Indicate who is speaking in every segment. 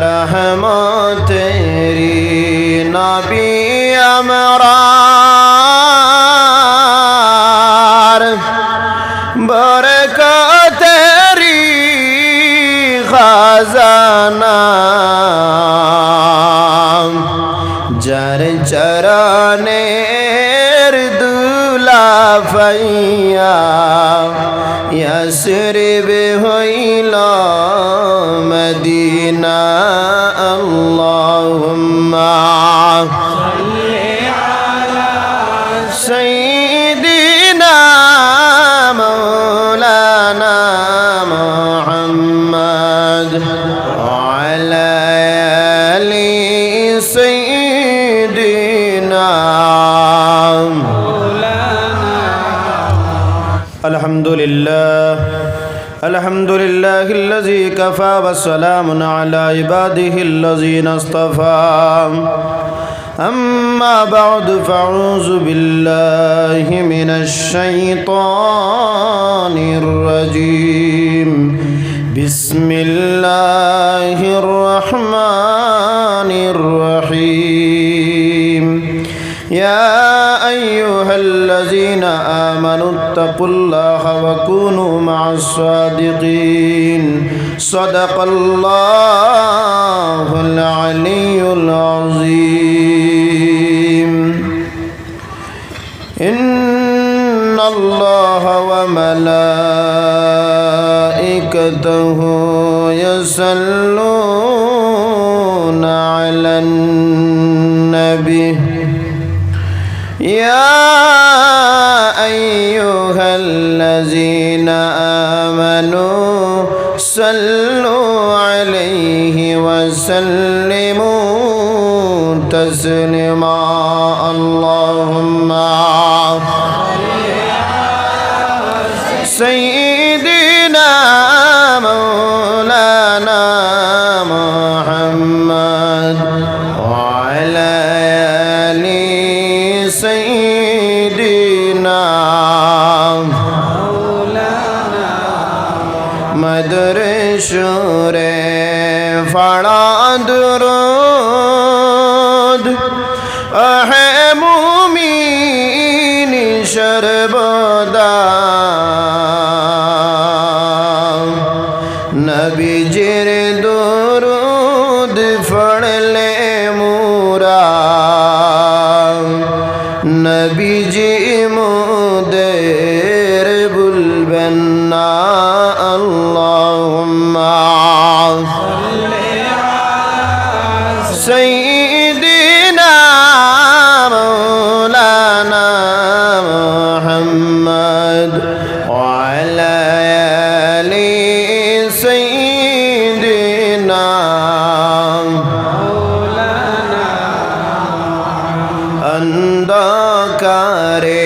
Speaker 1: रहमतेरी नबी अमरार बरकतेरी खजाना जर चरणेर दुला फैया यसरिब हইল मदीना अल्लाहुम्मा सल्ली अला सय्यिदिना मौलाना मुहम्मद व अला आलि सय्यिदिना الحمد لله الذي كفى والسلام على عباده الذين اصطفى أما بعد فأعوذ بالله من الشيطان الرجيم بسم الله الرحمن الرحيم يا أيها الذين آمنوا اتقوا الله وكونوا مع الصادقين صدق الله العلي العظيم إن الله وملائكته يصلون على النبي يا أيها الذين آمنوا صلوا عليه وسلموا تسليما اللهم سيدنا مولانا محمد وعلى آل سيدنا مولانا مدرشورے فڑا درود اے مومین شربدا نبی جر درود پڑھ لے مورا نبی جی مدیر بلبنا اللہم سیدنا مولانا محمد وعلى آل سيدنا مولانا অন্ধকারে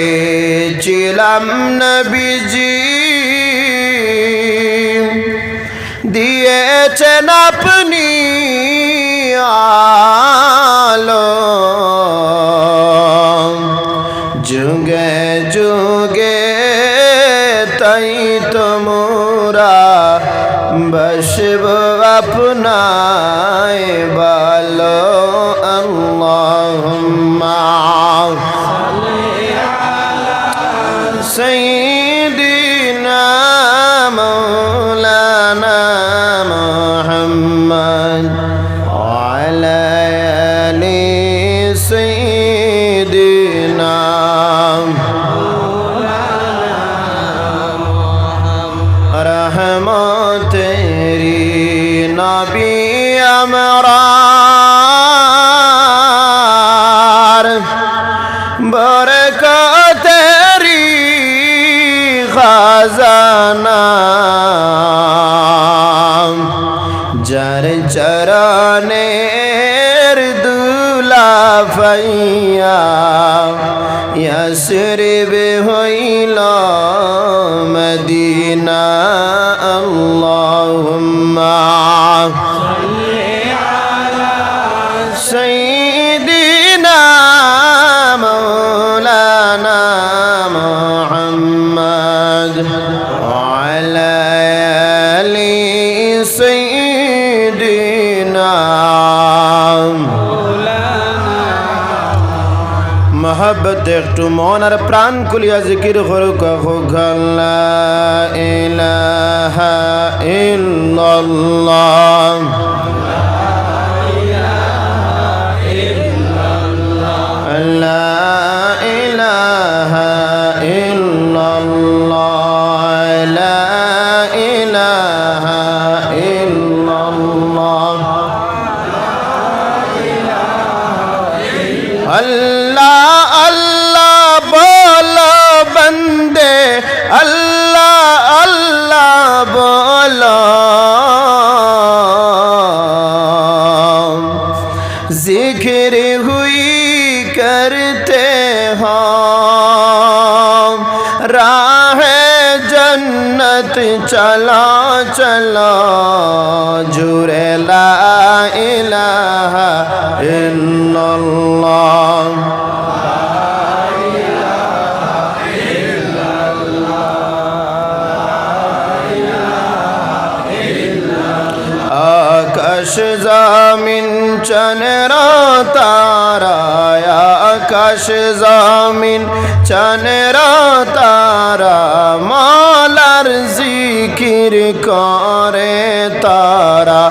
Speaker 1: ছিলাম নবীজি দিয়েছেন আপনি আলো যুগে যুগে তাই তোমরা বসব আপনায় ভালো আল্লাহুম্মা سيدنا مولانا محمد وعلى آل سيدنا रहमतेरी नबी अमरार बरकतेरी खजाना जर चरणेर दुला फैया यसरिब हইল मदीना अल्लाहुम्मा सल्ली अला सय्यिदिना मौलाना मुहम्मद وعلى آل سيدنا মহব্বত একটু মন আর প্রাণ খুলিয়া জিকির করুক লা ইলাহা ইল্লাল্লাহ লা ইলাহা ইল্লাল্লাহ লা ইলাহা ইল্লাল্লাহ अल्लाह अल्लाह बोलो बंदे अल्लाह अल्लाह बोलो जिक्र हुई करते हो राह जन्नत चला चला जुरे ला इलाहा इल्लल्लाह आकाश ज़मीन चंद्रा तारा आकाश ज़मीन चंद्रा तारा मौलार जिकिर करे तारा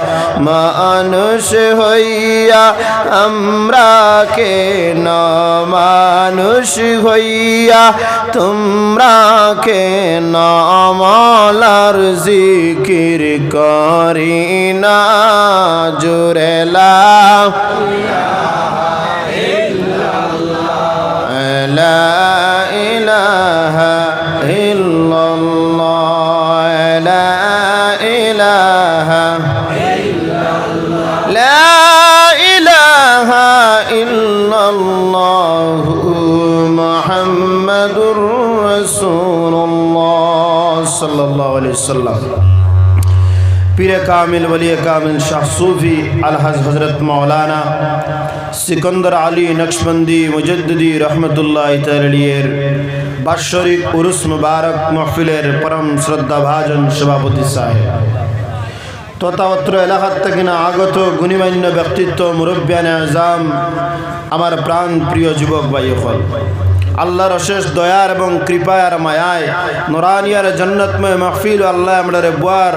Speaker 1: मानुष हইয়া আমরা কেন মানুষ হইয়া তোমরা কেন মৌলার জিকির করি না জোরে লা ইলাহা ইল্লাল্লাহ লা ইলাহা লা ইলাহা ইল্লাল্লাহ মুহাম্মাদুর রাসূলুল্লাহ সাল্লাল্লাহু আলাইহি ওয়াসাল্লাম पीर कामिल वली कामिल शाह सूफी अलहज हज़रत मौलाना सिकंदर अली नक्शबंदी मुजद्दिदी रहमतुल्लाह तआलार बार्षिक उरुस मुबारक महफिलेर परम श्रद्धा भाजन सभापति साहेब तथा अत्र एलाकात थेके आगत गुणीमान्य व्यक्तित्व मुरब्बियाने आज़ाम आमार प्राण प्रिय युवक भाईসকল আল্লাহর অশেষ দয়ার এবং কৃপায় আর মায়ায় নুরানিয়ার জান্নাতময় মাহফিল আল্লাহ আমরারে বুয়ার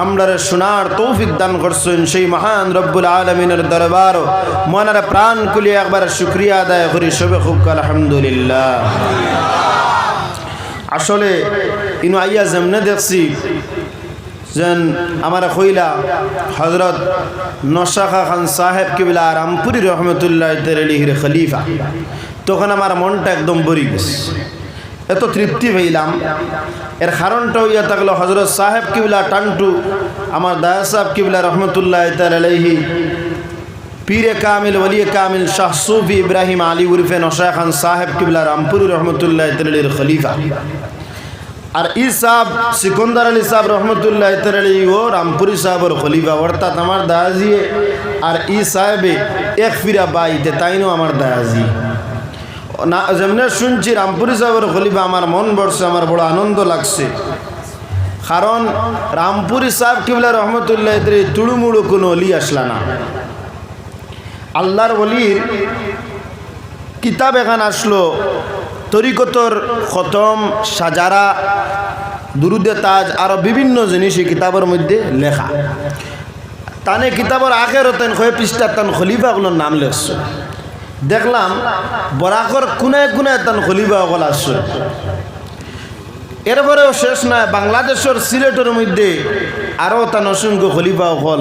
Speaker 1: আমরারে শোনার তৌফিক দান করছেন সেই মহান রব্বুল আলামিনের দরবার মনের প্রাণ খুলিয়ে একবার শুকরিয়া আদায় করি সবে খুব আলহামদুলিল্লাহ আসলে ইনু আইয়া যেমনে দেখছি যেন আমার কইলা হযরত নশাখা খান সাহেব কিবলা রামপুরি রহমতুল্লাহ তাআলার খলিফা তখন আমার মনটা একদম ভরে গেছে এত তৃপ্তি পেলাম এর কারণটা হইয়া থাকলো হযরত সাহেব কিবলা টান্টু আমার দায়া সাহেব কিবলা রহমতুল্লাহ তাআলা আলাইহি পীরে কামিল ওলি কামিল শাহ সুফি ইব্রাহিম আলী উরফে নশা খান সাহেব কিবলা রামপুরি রহমতুল্লাহ তাআলার খলিফা আর ই সাহেব সিকন্দর আলী সাহেব রহমতুল্লাহ তাআলা ও রামপুরি সাহেবের খলিফা অর্থাৎ আমার দায়াজি আর ই সাহেবে এক ফিরা বাইতে তাইনো আমার দায়াজি না যেমনে শুনছি রামপুরি সাহেবের খলিফা আমার মন বর্ষে আমার বড় আনন্দ লাগছে কারণ রামপুরি সাহেব কিবলা রহমতুল্লাহ তাআলা তুড়ুমুড়ু কোনো অলি আসলা না আল্লাহর ওলির কিতাব এখান আসলো তরিকতর খতম সাজারা দুরুদে তাজ আরো বিভিন্ন জিনিস এই কিতাবের মধ্যে লেখা তানে কিতাবের আগের তেন কয় পৃষ্ঠা তান খলিফাগুলোর নাম লেখছে দেখলাম বরাকর কোনায় কোনায় তান খলিফা হল আসছে এরপরেও শেষ নয় বাংলাদেশের সিলেটের মধ্যে আরও তান অসংখ্য খলিফা হল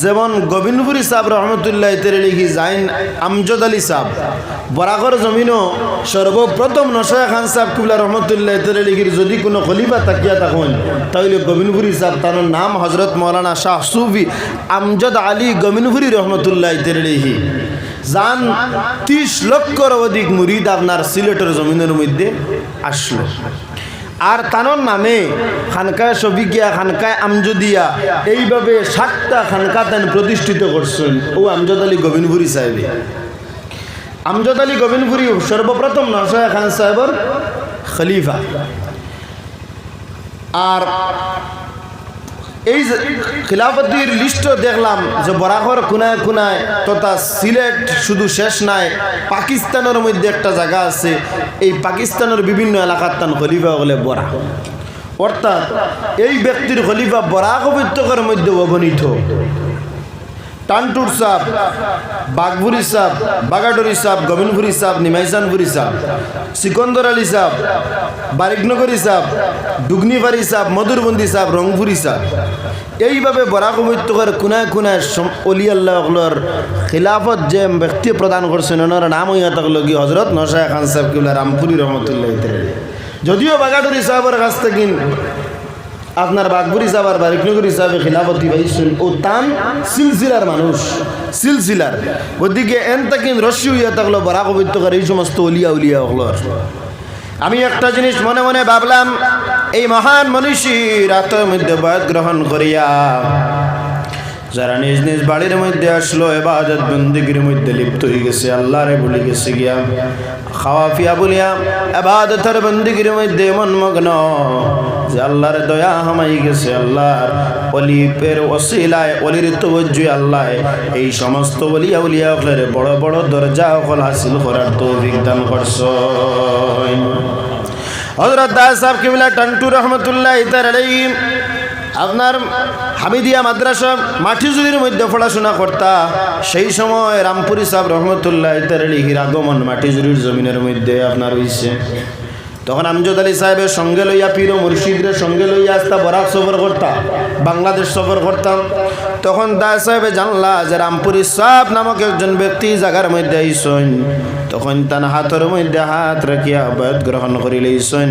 Speaker 1: যেমন গোবিন্দপুরি সাহেব রহমতুল্লাহ তেরেলিহি জাইন আমজদ আলী সাহেব বরাকর জমিনও সর্বপ্রথম নশা খান সাহেব কিবলা রহমতুল্লাহ তেরেলিহির যদি কোনো খলিফা তাকিয়া থাকুন তাহলে গোবিন্দপুরি সাহেব তার নাম হজরত মৌলানা শাহ সুফি আমজদ আলী গোবিন্দপুরি রহমতুল্লাহ তেরেলিহি জান 30 লক্ষর অধিক মুরিদ আপনার সিলেটের জমিনের মধ্যে আসলো আর তানোর নামে খানকায় শফিকিয়া খানকায় আমজদিয়া এইভাবে 7টা খানকা তেন প্রতিষ্ঠিত করছেন ও আমজদ আলী গোবিন্দপুরি সাহেব আমজদ আলী গোবিন্দপুরি সর্বপ্রথম নশা খান সাহেবের খলিফা আর এই খিলাফতির লিস্ট দেখলাম যে বরাকর কোনায় কোনায় তথা সিলেট শুধু শেষ নাই, পাকিস্তানের মধ্যে একটা জায়গা আছে, এই পাকিস্তানের বিভিন্ন এলাকার তান খলিফা হলে বরা, অর্থাৎ এই ব্যক্তির খলিফা বরাক উপত্যকার মধ্যে অগণিত। টানটুর সাহ, বাগপুরি সাহ, বাগাডরি সাহ, গোবিন্দপুরি সাহ, নিমাইসানপুরি সাহ, সিকন্দর আলী সাহ, বারিকনগরী সাহ, ডুগনিবাড়ি সাহ, মধুরবন্দি সাহ, রংপুরি সাহ, এইভাবে বরাক উপত্যকার কোনায় কোনায় অলি আল্লাহর খিলাফত যে ব্যক্তি প্রদান করছেন ওনার নাম হইয়া থাকলো কি হজরত নশাহ খান সাহেব কিবলা রামপুরি রহমতুল্লাহ। যদিও বাগাডরি সাহেবের কাছ থেকে আপনার বাগপুরি সাহেব আর বারিকনগরী সাহেবের খিলাফতি পাইছেন ও তান সিলসিলার মানুষ, সিলসিলার ওদিকে এন তাকিন রশ্মি হইয়া থাকলো বরাক উপত্যকার এই সমস্ত অলিয়া উলিয়া হলর। আমি একটা জিনিস মনে মনে ভাবলাম, এই মহান মনীষী রাতের মধ্যে বয়াত গ্রহণ করিয়া যারা নিজ নিজ বাড়ির মধ্যে আসলো ইবাদত বন্দেগীর মধ্যে লিপ্ত হয়ে গেছে, আল্লাহরে ভুলে গেছে গিয়া খাওয়া ফিয়া বলিয়া ইবাদতের বন্দেগীর মধ্যে মনমগ্ন যে আল্লাহর দয়া হামাই গেছে, আল্লাহর ওলির ওসিলায় ওলির তওয়াজ্জুহে আল্লাহ এই সমস্ত ওলিয়া উলিয়াদের বড় বড় দরজা ওকল হাসিল করার তৌফিক দান করছেন। হযরত দাস সাহেব কিবলা টান্টু রহমতুল্লাহ আলাইহি আপনার হামিদিয়া মাদ্রাসা মাটিজুরির মধ্যে পড়াশোনা করতা, সেই সময় রামপুরি সাহেব রহমতুল্লাহ আলাইহির আগমন মাটিজুরির জমিনের মধ্যে আপনার হইছে। তখন আমজদ আলী সাহেবের সঙ্গে লইয়া পীর ও মুর্শিদের সঙ্গে লইয়া আসতা বরাক সফর করতাম, বাংলাদেশ সফর করতাম। তখন দাস সাহেবে জানলা যে রামপুরি সাহেব নামক একজন ব্যক্তি জায়গার মধ্যে আইসন, তখন তার হাতের মধ্যে হাত রাখিয়া বয়াত গ্রহণ করিলেইছেন।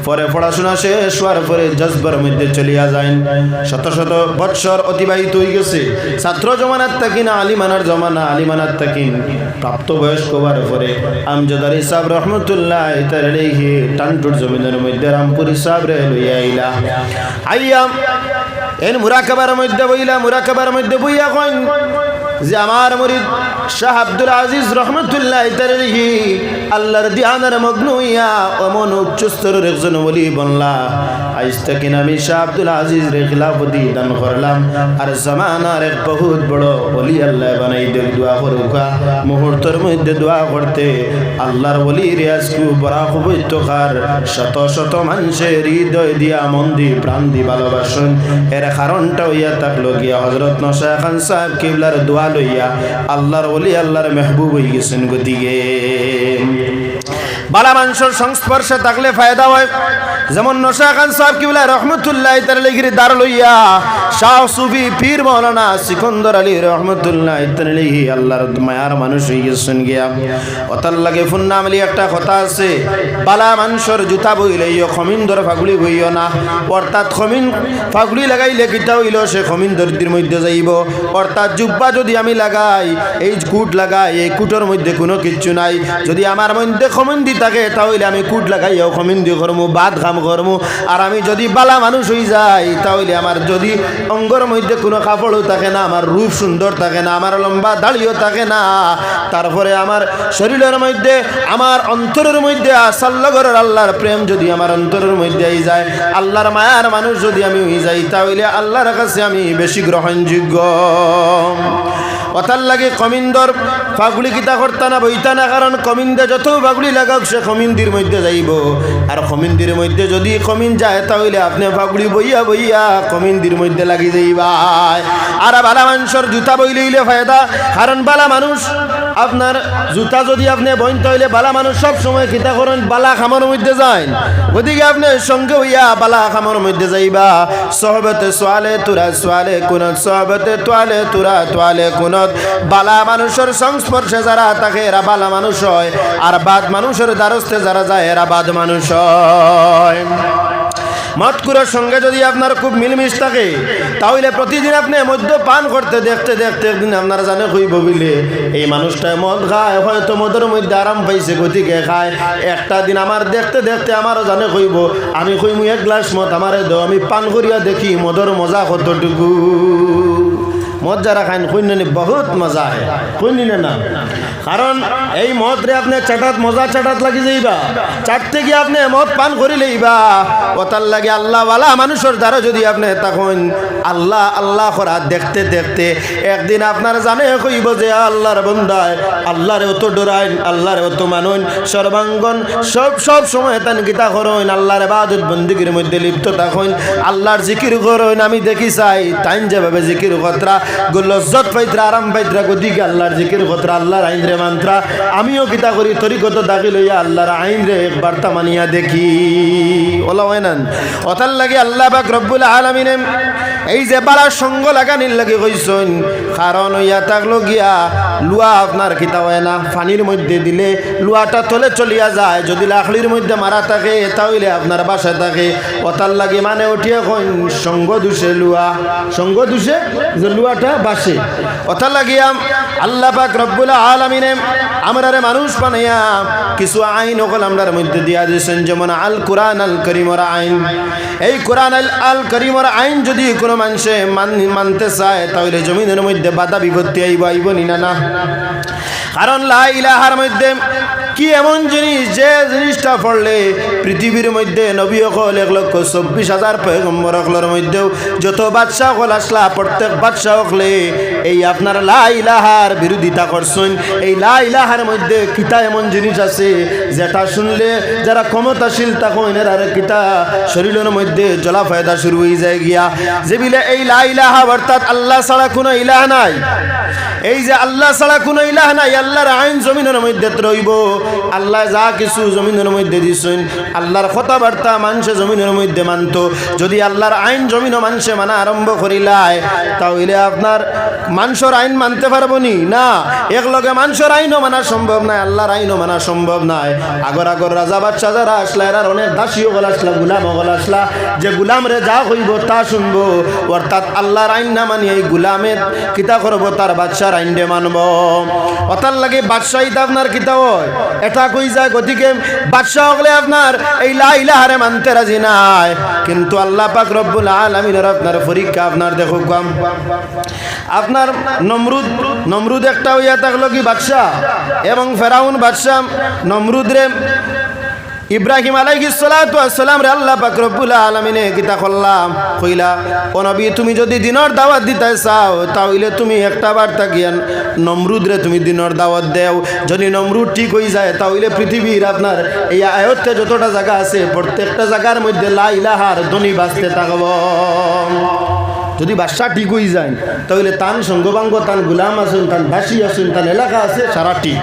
Speaker 1: পরে পড়াশোনা শেষ হওয়ার পরে জজবার মধ্যে চলিয়া যায়। শত শত বৎসর অতিবাহিত হয়ে গেছে, ছাত্র জমানার তাকিন আলিমানার জমানা, আলিমানার তাকিন প্রাপ্তবয়স্ক হওয়ার পরে আমজদ আলী সাহেব রহমতুল্লাহ আলাইহি টানটুর জমিনের মধ্যে রামপুরি সাহেব রে লইয়া আইয়া এন মুরাকাবার মধ্যে বইলা, মুরাকাবার মধ্যে বইয়া কইন যে আমার মুরিদ শাহ আব্দুল আজিজ রহমতুল্লাহ আলাইহি আল্লাহর দিয়ানের মগ্ন হইয়া অমন উচ্চ স্তরের একজন ওলি বনলা। আজ থেকে আমি শাহ আব্দুল আজিজ রে খিলাফতি দান করলাম, আর জামানার এক বহুত বড় ওলি আল্লাহ বানাই দে। দোয়া করুকা মুহূর্তের মধ্যে দোয়া করতে আল্লাহর ওলি রিয়াজকু বরাক উপত্যকার শত শত মানুষের হৃদয় দিয়া মন দি প্রাণ দি ভালোবাসুন। এর কারণটা হইয়া থাকলো গিয়া হযরত নশাহ খান সাহেব কিবলার দোয়া লইয়া আল্লাহর ওলি আল্লাহর মেহবুব হয়ে গেছেন। গতিকে বালা মানুষের সংস্পর্শে থাকলে ফায়দা হয়। যেমন নশাহ খান সাহেব কিবলা রহমতুল্লাহ আলাইহির দার লইয়া শাহ সুফি পীর মাওলানা সিকন্দর আলী রহমতুল্লাহ আলাইহি আল্লাহর মায়ার মানুষ হয়ে গেছেন গিয়া। অতার লাগে ফুন্নামলি একটা কথা আছে, বালা মানুষের জুতা বইলেইও খমিন্দর ফাগুলি বইও না। অর্থাৎ খমিন ফাগুলি লাগাইলে কিতা হইল সে খমিন্দরদির মধ্যে যাইব। অর্থাৎ জুব্বা যদি আমি লাগাই, এই কুট লাগাই, এই কুটের মধ্যে কোনো কিচ্ছু নাই। যদি আমার মধ্যে খমিন্দি থাকে তাহলে আমি কুট লাগাইও খমিন্দি করমু, বাদ খাম করমু। আর আমি যদি বালা মানুষ হয়ে যাই তাহলে আমার যদি অঙ্গর মধ্যে কোনো কাপড়ও থাকে না, আমার রূপ সুন্দর থাকে না, আমার লম্বা দাড়িও থাকে না, তারপরে আমার শরীরের মধ্যে আমার অন্তরের মধ্যে আসাল্লাগরের আল্লাহর প্রেম যদি আমার অন্তরের মধ্যে যায়, আল্লাহর মায়ার মানুষ যদি আমি হয়ে যাই, তাহলে আল্লাহর কাছে আমি বেশি গ্রহণযোগ্য। অতার লাগে কমিন্দর ফাগুলি কিতা করতা না বইতা না, কারণ কমিন্দে যত ফাগুলি লাগাক সে কমিন্দির মধ্যে যাইব। আর কমিন্দির মধ্যে যদি কমিন যায় তাহলে আপনি ফাগুলি বইয়া বইয়া কমিন্দির মধ্যে লাগি যাইবা। আর বালা মানুষের জুতা বইলে ফায়দা, কারণ বালা মানুষ আপনার জুতা যদি আপনি বইতে হইলে বালা মানুষ সব সময় কিতা করেন, বালা খামার মধ্যে যায়। গতিকে আপনি সঙ্গে হইয়া বালা খামার মধ্যে যাইবা। সহবতে সোয়ালে তুরা সোয়ালে কুনত, সহবতে তোয়ালে তুরা তোয়ালে কুনত। বালা মানুষের সংস্পর্শে যারা থাকে এরা বালা মানুষ হয়, আর বাদ মানুষের দ্বারস্থে যারা যায় এরা বাদ মানুষ হয়। মদকুরের সঙ্গে যদি আপনার খুব মিলমিশ থাকে তাহলে প্রতিদিন আপনি মদ্য পান করতে দেখতে দেখতে একদিন আপনারা জানে হইব বলে এই মানুষটায় মদ খায়, হয়তো মদের মধ্যে আরাম পাইছে গতিকে খায়। একটা দিন আমার দেখতে দেখতে আমারও জানে হইব, আমি কইমু এক গ্লাস মদ আমারে দাও, আমি পান করিয়া দেখি মদের মজা কতটুকু। মদ যারা খান কইনি বহুত মজা হয় কইনি না কারণ এই মদ রে আপনি চাটাত মজা চাটাত লাগি যাইবা চাটতে গিয়ে আপনি মদ পান করি লইবা ওতার লাগে আল্লাহ ওয়ালা মানুষের দ্বারা যদি আপনি তখন আল্লাহ আল্লাহ করা দেখতে দেখতে একদিন আপনার জানে কইব যে আল্লাহর বান্দায় আল্লাহরে অত ডরাইন আল্লাহরে অত মানুন সর্বাঙ্গন সব সময় তান গীতা করইন আল্লাহর ইবাদত বন্দেগীর মধ্যে লিপ্ত থাকুন আল্লাহর জিকির করইন আমি দেখি চাই তাইন যেভাবে জিকির কতরা লজ্জত পাইত্রা আরাম পাইত্রা গদিকে আল্লাহর জিকির কতরা আল্লাহর আইন রে মন্ত্রা আমিও গীতা করি তরিকত দাখিল হইয়া আল্লাহর আইন রে একবার তা মানিয়া দেখি ওলা হয় না ওতার লাগে আল্লাহ পাক রব্বুল আলামিন এই যে বাড়া সঙ্গ লাগানির লাগে কইছেন কারণ হইয়া থাকলো গিয়া লুয়া আপনার খিতা হয় না পানির মধ্যে দিলে লুয়াটা তলে চলিয়া যায় যদি লাকড়ির মধ্যে মারা থাকে তাহলে আপনার বাসায় থাকে ওতার লাগে মানে উঠিয়ে কইন সঙ্গ দুষে লুয়া সঙ্গ দুষে যে লুয়াটা বাসে ওতার লাগিয়া আল্লাহ পাক রব্বুল আলামিন আমরারে মানুষ বানাইয়া কিছু আইন ওগুলো আমরার মধ্যে দিয়া দিয়েছেন যেমন আল কোরআন আল করিমর আইন এই কোরআন আল করিমর আইন যদি কোনো মানুষে মানতে চায় তাহলে জমিনের মধ্যে বাধা বিপত্তি আইব না কারণ লা ইলাহার মধ্যে কি এমন জিনিস যে জিনিসটা পড়লে পৃথিবীর মধ্যে নবী হল 1,24,000 পয়গম্বর হলের মধ্যেও যত বাদশাহ হল আসলা প্রত্যেক বাদশাহ হলে এই আপনার লা ইলাহার বিরোধিতা করছেন এই লা ইলাহার মধ্যে কিতা এমন জিনিস আছে যেটা শুনলে যারা ক্ষমতাশীল তখন এর কিতা শরীরের মধ্যে জ্বলা ফায়দা শুরু হয়ে যায় গিয়া যে বিলে এই লা ইলাহা অর্থাৎ আল্লাহ ছাড়া কোনো ইলাহ নাই এই যে আল্লাহ ছাড়া কোনো ইলাহ নাই আল্লাহর আইন জমিনের মধ্যে রইব আল্লাহ যা কিছু জমিনের মধ্যে দিছেন আল্লাহর কথাবার্তা মানুষে জমিনের মধ্যে মানত যদি আল্লাহর আইন জমিন মানুষে মানা আরম্ভ করিলায় তাহলে আপনার মানুষের আইন মানতে পারবো নি না একলগে মানুষের আইনও মানা সম্ভব নয় আল্লাহর আইনও মানা সম্ভব নয় আগর রাজা বাদশা যারা আসলা এরা অনেক দাসীও গল আসলা গুলাম গল আসলা যে গুলাম রে যা হইব তা শুনবো অর্থাৎ আল্লাহর আইন না মানি এই গুলামের কিতা করবো তার বাদশার আইন রে মানব অতার লাগে বাদশাহিতা আপনার কিতা হয় এটা কই যায় গতিকে বাদশাহ হলে আপনার এই লা ইলাহারে মানতে রাজি নাই কিন্তু আল্লাহ পাক রব্বুল আলামিনের আপনার পরীক্ষা আপনার দেখো কম আপনার নমরুদ একটা হইয়া থাকলো কি বাদশাহ এবং ফেরাউন বাদশাহ নমরুদ রে ইব্রাহিম আলাইহিস সালাতু ওয়াস সালাম রে আল্লাহ পাক রব্বুল আলামিনে কিতা করলাম কইলা ও নবী তুমি যদি দিনের দাওয়াত দিতে চাও তাহলে তুমি একটা বার তাকিয়ান নমরুদ রে তুমি দিনের দাওয়াত দাও যদি নমরুদ ঠিক হই যায় তাহলে পৃথিবীর আপনার এই আয়াতে যতটা জায়গা আছে প্রত্যেকটা জায়গার মধ্যে লা ইলাহার ধ্বনি বাজতে থাকব যদি বাদশা ঠিক হয়ে যায় তাহলে তান সঙ্গবাঙ্গ তান গুলাম আসুন তান দাসী আসুন তান এলাকা আছে সারা ঠিক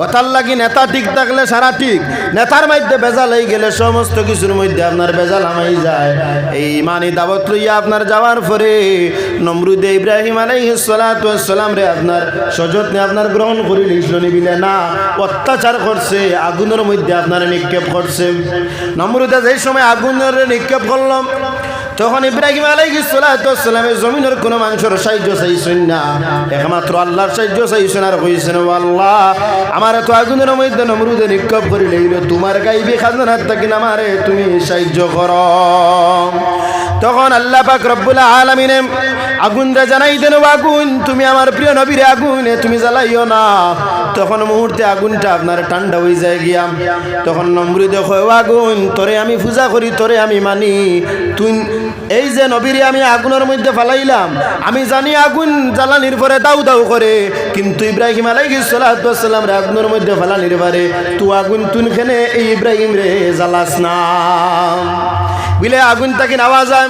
Speaker 1: ওতার লাগি নেতা ঠিক থাকলে সারা ঠিক নেতার মধ্যে বেজাল হয়ে গেলে সমস্ত কিছুর মধ্যে আপনার বেজাল হামাই যায় এই ইমানি দাওয়াত লইয়া আপনার যাওয়ার পরে নমরুদে ইব্রাহিম আলাইহিস সালাতু ওয়াস সালাম রে আপনার সযত্নে আপনার গ্রহণ করি লিখল নিবিলে না অত্যাচার করছে আগুনের মধ্যে আপনার নিক্ষেপ করছে নমরুদে যেই সময় আগুনের নিক্ষেপ করলাম তখন ইব্রাহিম আলাইহিস সালাতু ওয়াস সালামের জমিনের কোনো মানুষের সাহায্য চাইছেন না একমাত্র আল্লাহর সাহায্য চাইছেন আর কইছেন আল্লাহ আমার তো আগুনের মধ্যে নমরুদে নিক্ষেপ করে লইল তোমার গাইবে খাজনাত থাকি না আমারে তুমি সাহায্য করো তখন আল্লাহ পাক রব্বুল আলামিন আগুন রে জানাই দেন আগুন তুমি আমার প্রিয় নবীর আগুন তুমি জ্বালাইও না তখন মুহূর্তে আগুনটা আপনার ঠান্ডা হয়ে যায় গিয়া তখন নমরুদে কয় আগুন তোরে আমি পূজা করি তোরে আমি মানি তুই এই যে নবীরে আমি আগুনের মধ্যে ফালাইলাম আমি জানি আগুন জ্বালানির পরে দাউ দাউ করে কিন্তু ইব্রাহিম আলাইহিস সালাতু ওয়াস সালাম রে আগুনের মধ্যে ফালানির পরে তুই আগুন তুনখানে এই ইব্রাহিম রে জ্বালাস না বিলে আগুন তাকে আওয়াজ হয়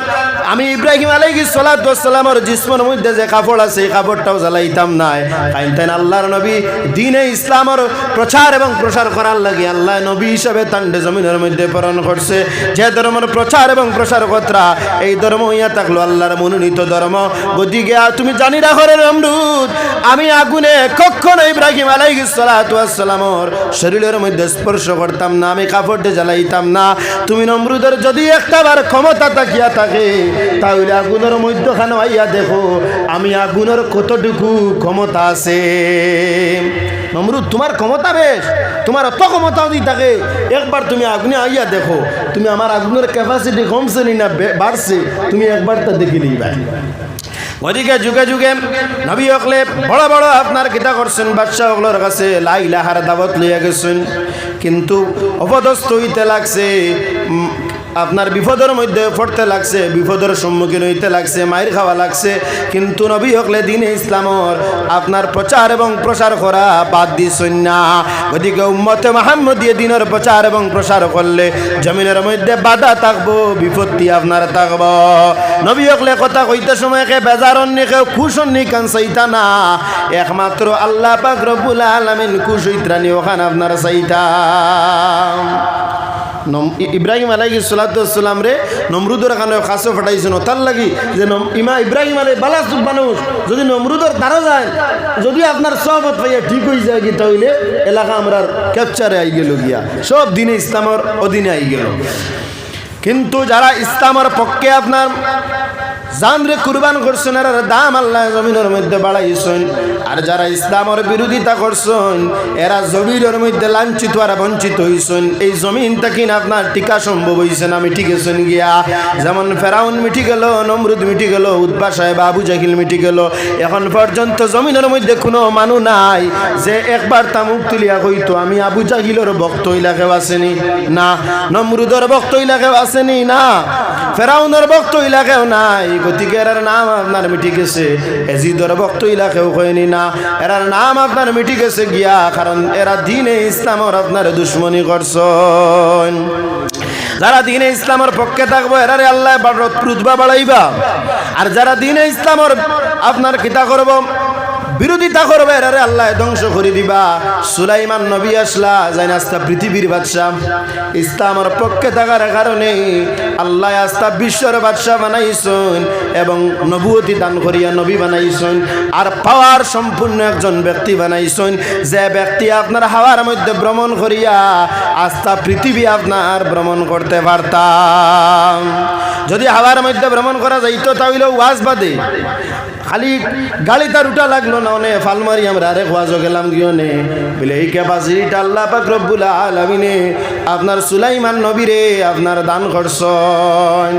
Speaker 1: আমি ইব্রাহিম আলাইহিস সালাতু ওয়াস সালামের জিসমের মধ্যে যে কাপড় আছে এই কাপড়টাও জ্বালাইতাম না কাইনতেন আল্লাহর নবী দ্বীনে ইসলামের প্রচার এবং প্রসার করার লাগি আল্লাহ নবী হিসেবে তান্ডে জমিনের মধ্যে প্রেরণ করছে যে ধর্মের প্রচার এবং প্রসার কতরা এই ধর্ম হইয়া থাকলো আল্লাহর মনোনীত ধর্ম গদিকে তুমি জানি রাখো রে নমরুদ আমি আগুনে কখনো ইব্রাহিম আলাইহিস সালাতু ওয়াস সালামের শরীরের মধ্যে স্পর্শ করতাম না আমি কাপড়ে জ্বালাইতাম না তুমি নমরুদের যদি একটা বার ক্ষমতা তাকিয়া থাকে তাহলে আগুনের মধ্যখানে আইয়া দেখো আমি আগুনের কতটুকু ক্ষমতা আছে নমরুদ তোমার ক্ষমতা বেশ তোমার অত ক্ষমতাও দি থাকে একবার তুমি আগুনে আইয়া দেখো তুমি আমার আগুনের ক্যাপাসিটি কমছে নি না বাড়ছে তুমি একবার তা দেখে নিবা ওদিকে যুগে যুগে নবী হকলে বড় বড় আপনার কিতা করছেন বাদশাহ হকলের কাছে লা ইলাহার দাওয়াত লইয়া গেছেন, কিন্তু অপদস্থ হইতে লাগছে, আপনার বিপদের মধ্যে পড়তে লাগছে, বিপদের সম্মুখীন হইতে লাগছে, মায়ের খাওয়া লাগছে, কিন্তু নবী হকলে দিনে ইসলামর আপনার প্রচার এবং প্রসার করা বাদ দিছেন না। ওদিকে উম্মতে মুহাম্মদীয় দিনের প্রচার এবং প্রসার করলে জমিনের মধ্যে বাধা থাকবো, বিপত্তি আপনার থাকবো। নবী হকলে কথা কইতে সময় কে বেজারন নি, কেউ খুশ হননি, কান চাইতা না, একমাত্র আল্লাহ পাক রব্বুল আলামিন খুশ হইত্রানি ওখানে আপনার চাইতা। ইব্রাহিম আলাইহিস সালাতু ওয়াস সালাম রে নমরুদের কানে কাছে ফাটাইছেন, তার লাগি যে ইব্রাহিম আলাই বালাস মানুষ যদি নমরুদের দ্বারা যায়, যদি আপনার সহবত পাইয়া ঠিক হয়ে যায় কি, তাহলে এলাকা আমরা ক্যাপচারে আই গেল গিয়া, সব দিনে ইসলামের অধীনে আই গেল। কিন্তু যারা ইসলামের পক্ষে আপনার জানরে কুরবান করছেন, এর দাম আল্লাহ জমিনের মধ্যে বাড়াইছেন, আর যারা ইসলামের বিরোধিতা করছেন এরা জমিনের মধ্যে লাঞ্ছিত আর বঞ্চিত হইছেন। এই জমিনটা কিনা আপনার টিকা সম্ভব হইছে না, মিটি গেছেন গিয়া। যেমন ফেরাউন মিটি গেল, নমরুদ মিটি গেল, উতবা সাহেব আবু জাহিল মিটি গেল, এখন পর্যন্ত জমিনের মধ্যে কোনো মানুষ নাই যে একবার তা মুখ তুলিয়া কইতো আমি আবু জাহিলের ভক্ত ইলাকেও আসেনি না, নমরুদের ভক্ত ইলাকেও আসেনি না, ফেরাউনের ভক্ত ইলাকেও নাই। গতিকে এরার নাম আপনার মিটি গেছে, এজিদর ভক্ত ইলাকেও কয়নি না, এরার নাম আপনার মিটি গেছে গিয়া, কারণ এরা দিনে ইসলামের আপনার দুশ্মনী করছেন। যারা দিনে ইসলামের পক্ষে থাকবো এরারে আল্লাহ রুতবা বাড়াইবা, আর যারা দিনে ইসলামের আপনার কিতা করব বিরোধিতা করবে এরারে আল্লাহ ধ্বংস করে দিবা। সুলাইমান নবী আসলা যাই আস্তা পৃথিবীর বাদশাহ, ইসলামের পক্ষে থাকার কারণে আল্লাহ আস্তা বিশ্বর বাদশাহ বানাইছেন এবং নবুয়তি দান করিয়া নবী বানাইছেন, আর পাওয়ার সম্পূর্ণ একজন ব্যক্তি বানাইছেন, যে ব্যক্তি আপনার হাওয়ার মধ্যে ভ্রমণ করিয়া আস্তা পৃথিবী আপনার ভ্রমণ করতে পারতাম। যদি হাওয়ার মধ্যে ভ্রমণ করা যাইতো তাহলে ওয়াজ বাদে খালি গাড়ি তার উঠা লাগলো না, অনে ফালমারি আমরা আরেক ওয়াজও গেলাম গিয়ে বলে এই ক্যাপাসিটিটা আল্লাহ পাক রব্বুল আলামিনে আপনার সুলাইমান নবীরে আপনার দান করছেন।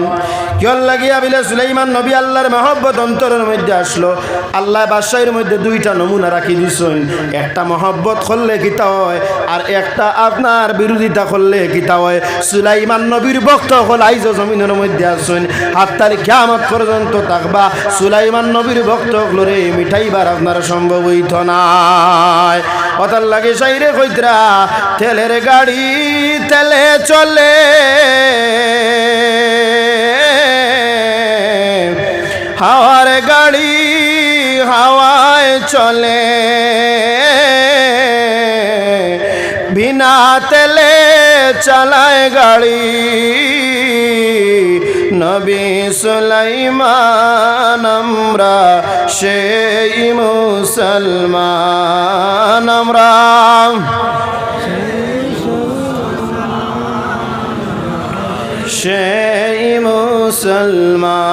Speaker 1: কেউ লাগিয়া বলে সুলাইমান নবী আল্লাহর মহব্বত অন্তরের মধ্যে আসলো, আল্লাহ বাদশাহের মধ্যে দুইটা নমুনা রাখি দিছেন, একটা মহব্বত করলে কিতা হয় আর একটা আপনার বিরোধিতা করলে কিতা হয়। সুলাইমান নবীর ভক্ত হল আইজ জমিনের মধ্যে আসেন, হাত্তার কিয়ামত পর্যন্ত থাকবা। সুলাইমান নবীর ভক্ত হলরে মিঠাইবার আপনার সম্ভব হইত নাই। অতার লাগে সাইরে কইতরা তেলের গাড়ি তেলে চলে, হাওয়ার গাড়ি হাওয়ায় চলে, বিনা তেলে চালায় গাড়ি নবী সুলাইমান আমরা সেই মুসলমান, আমরা সেই মুসলমান।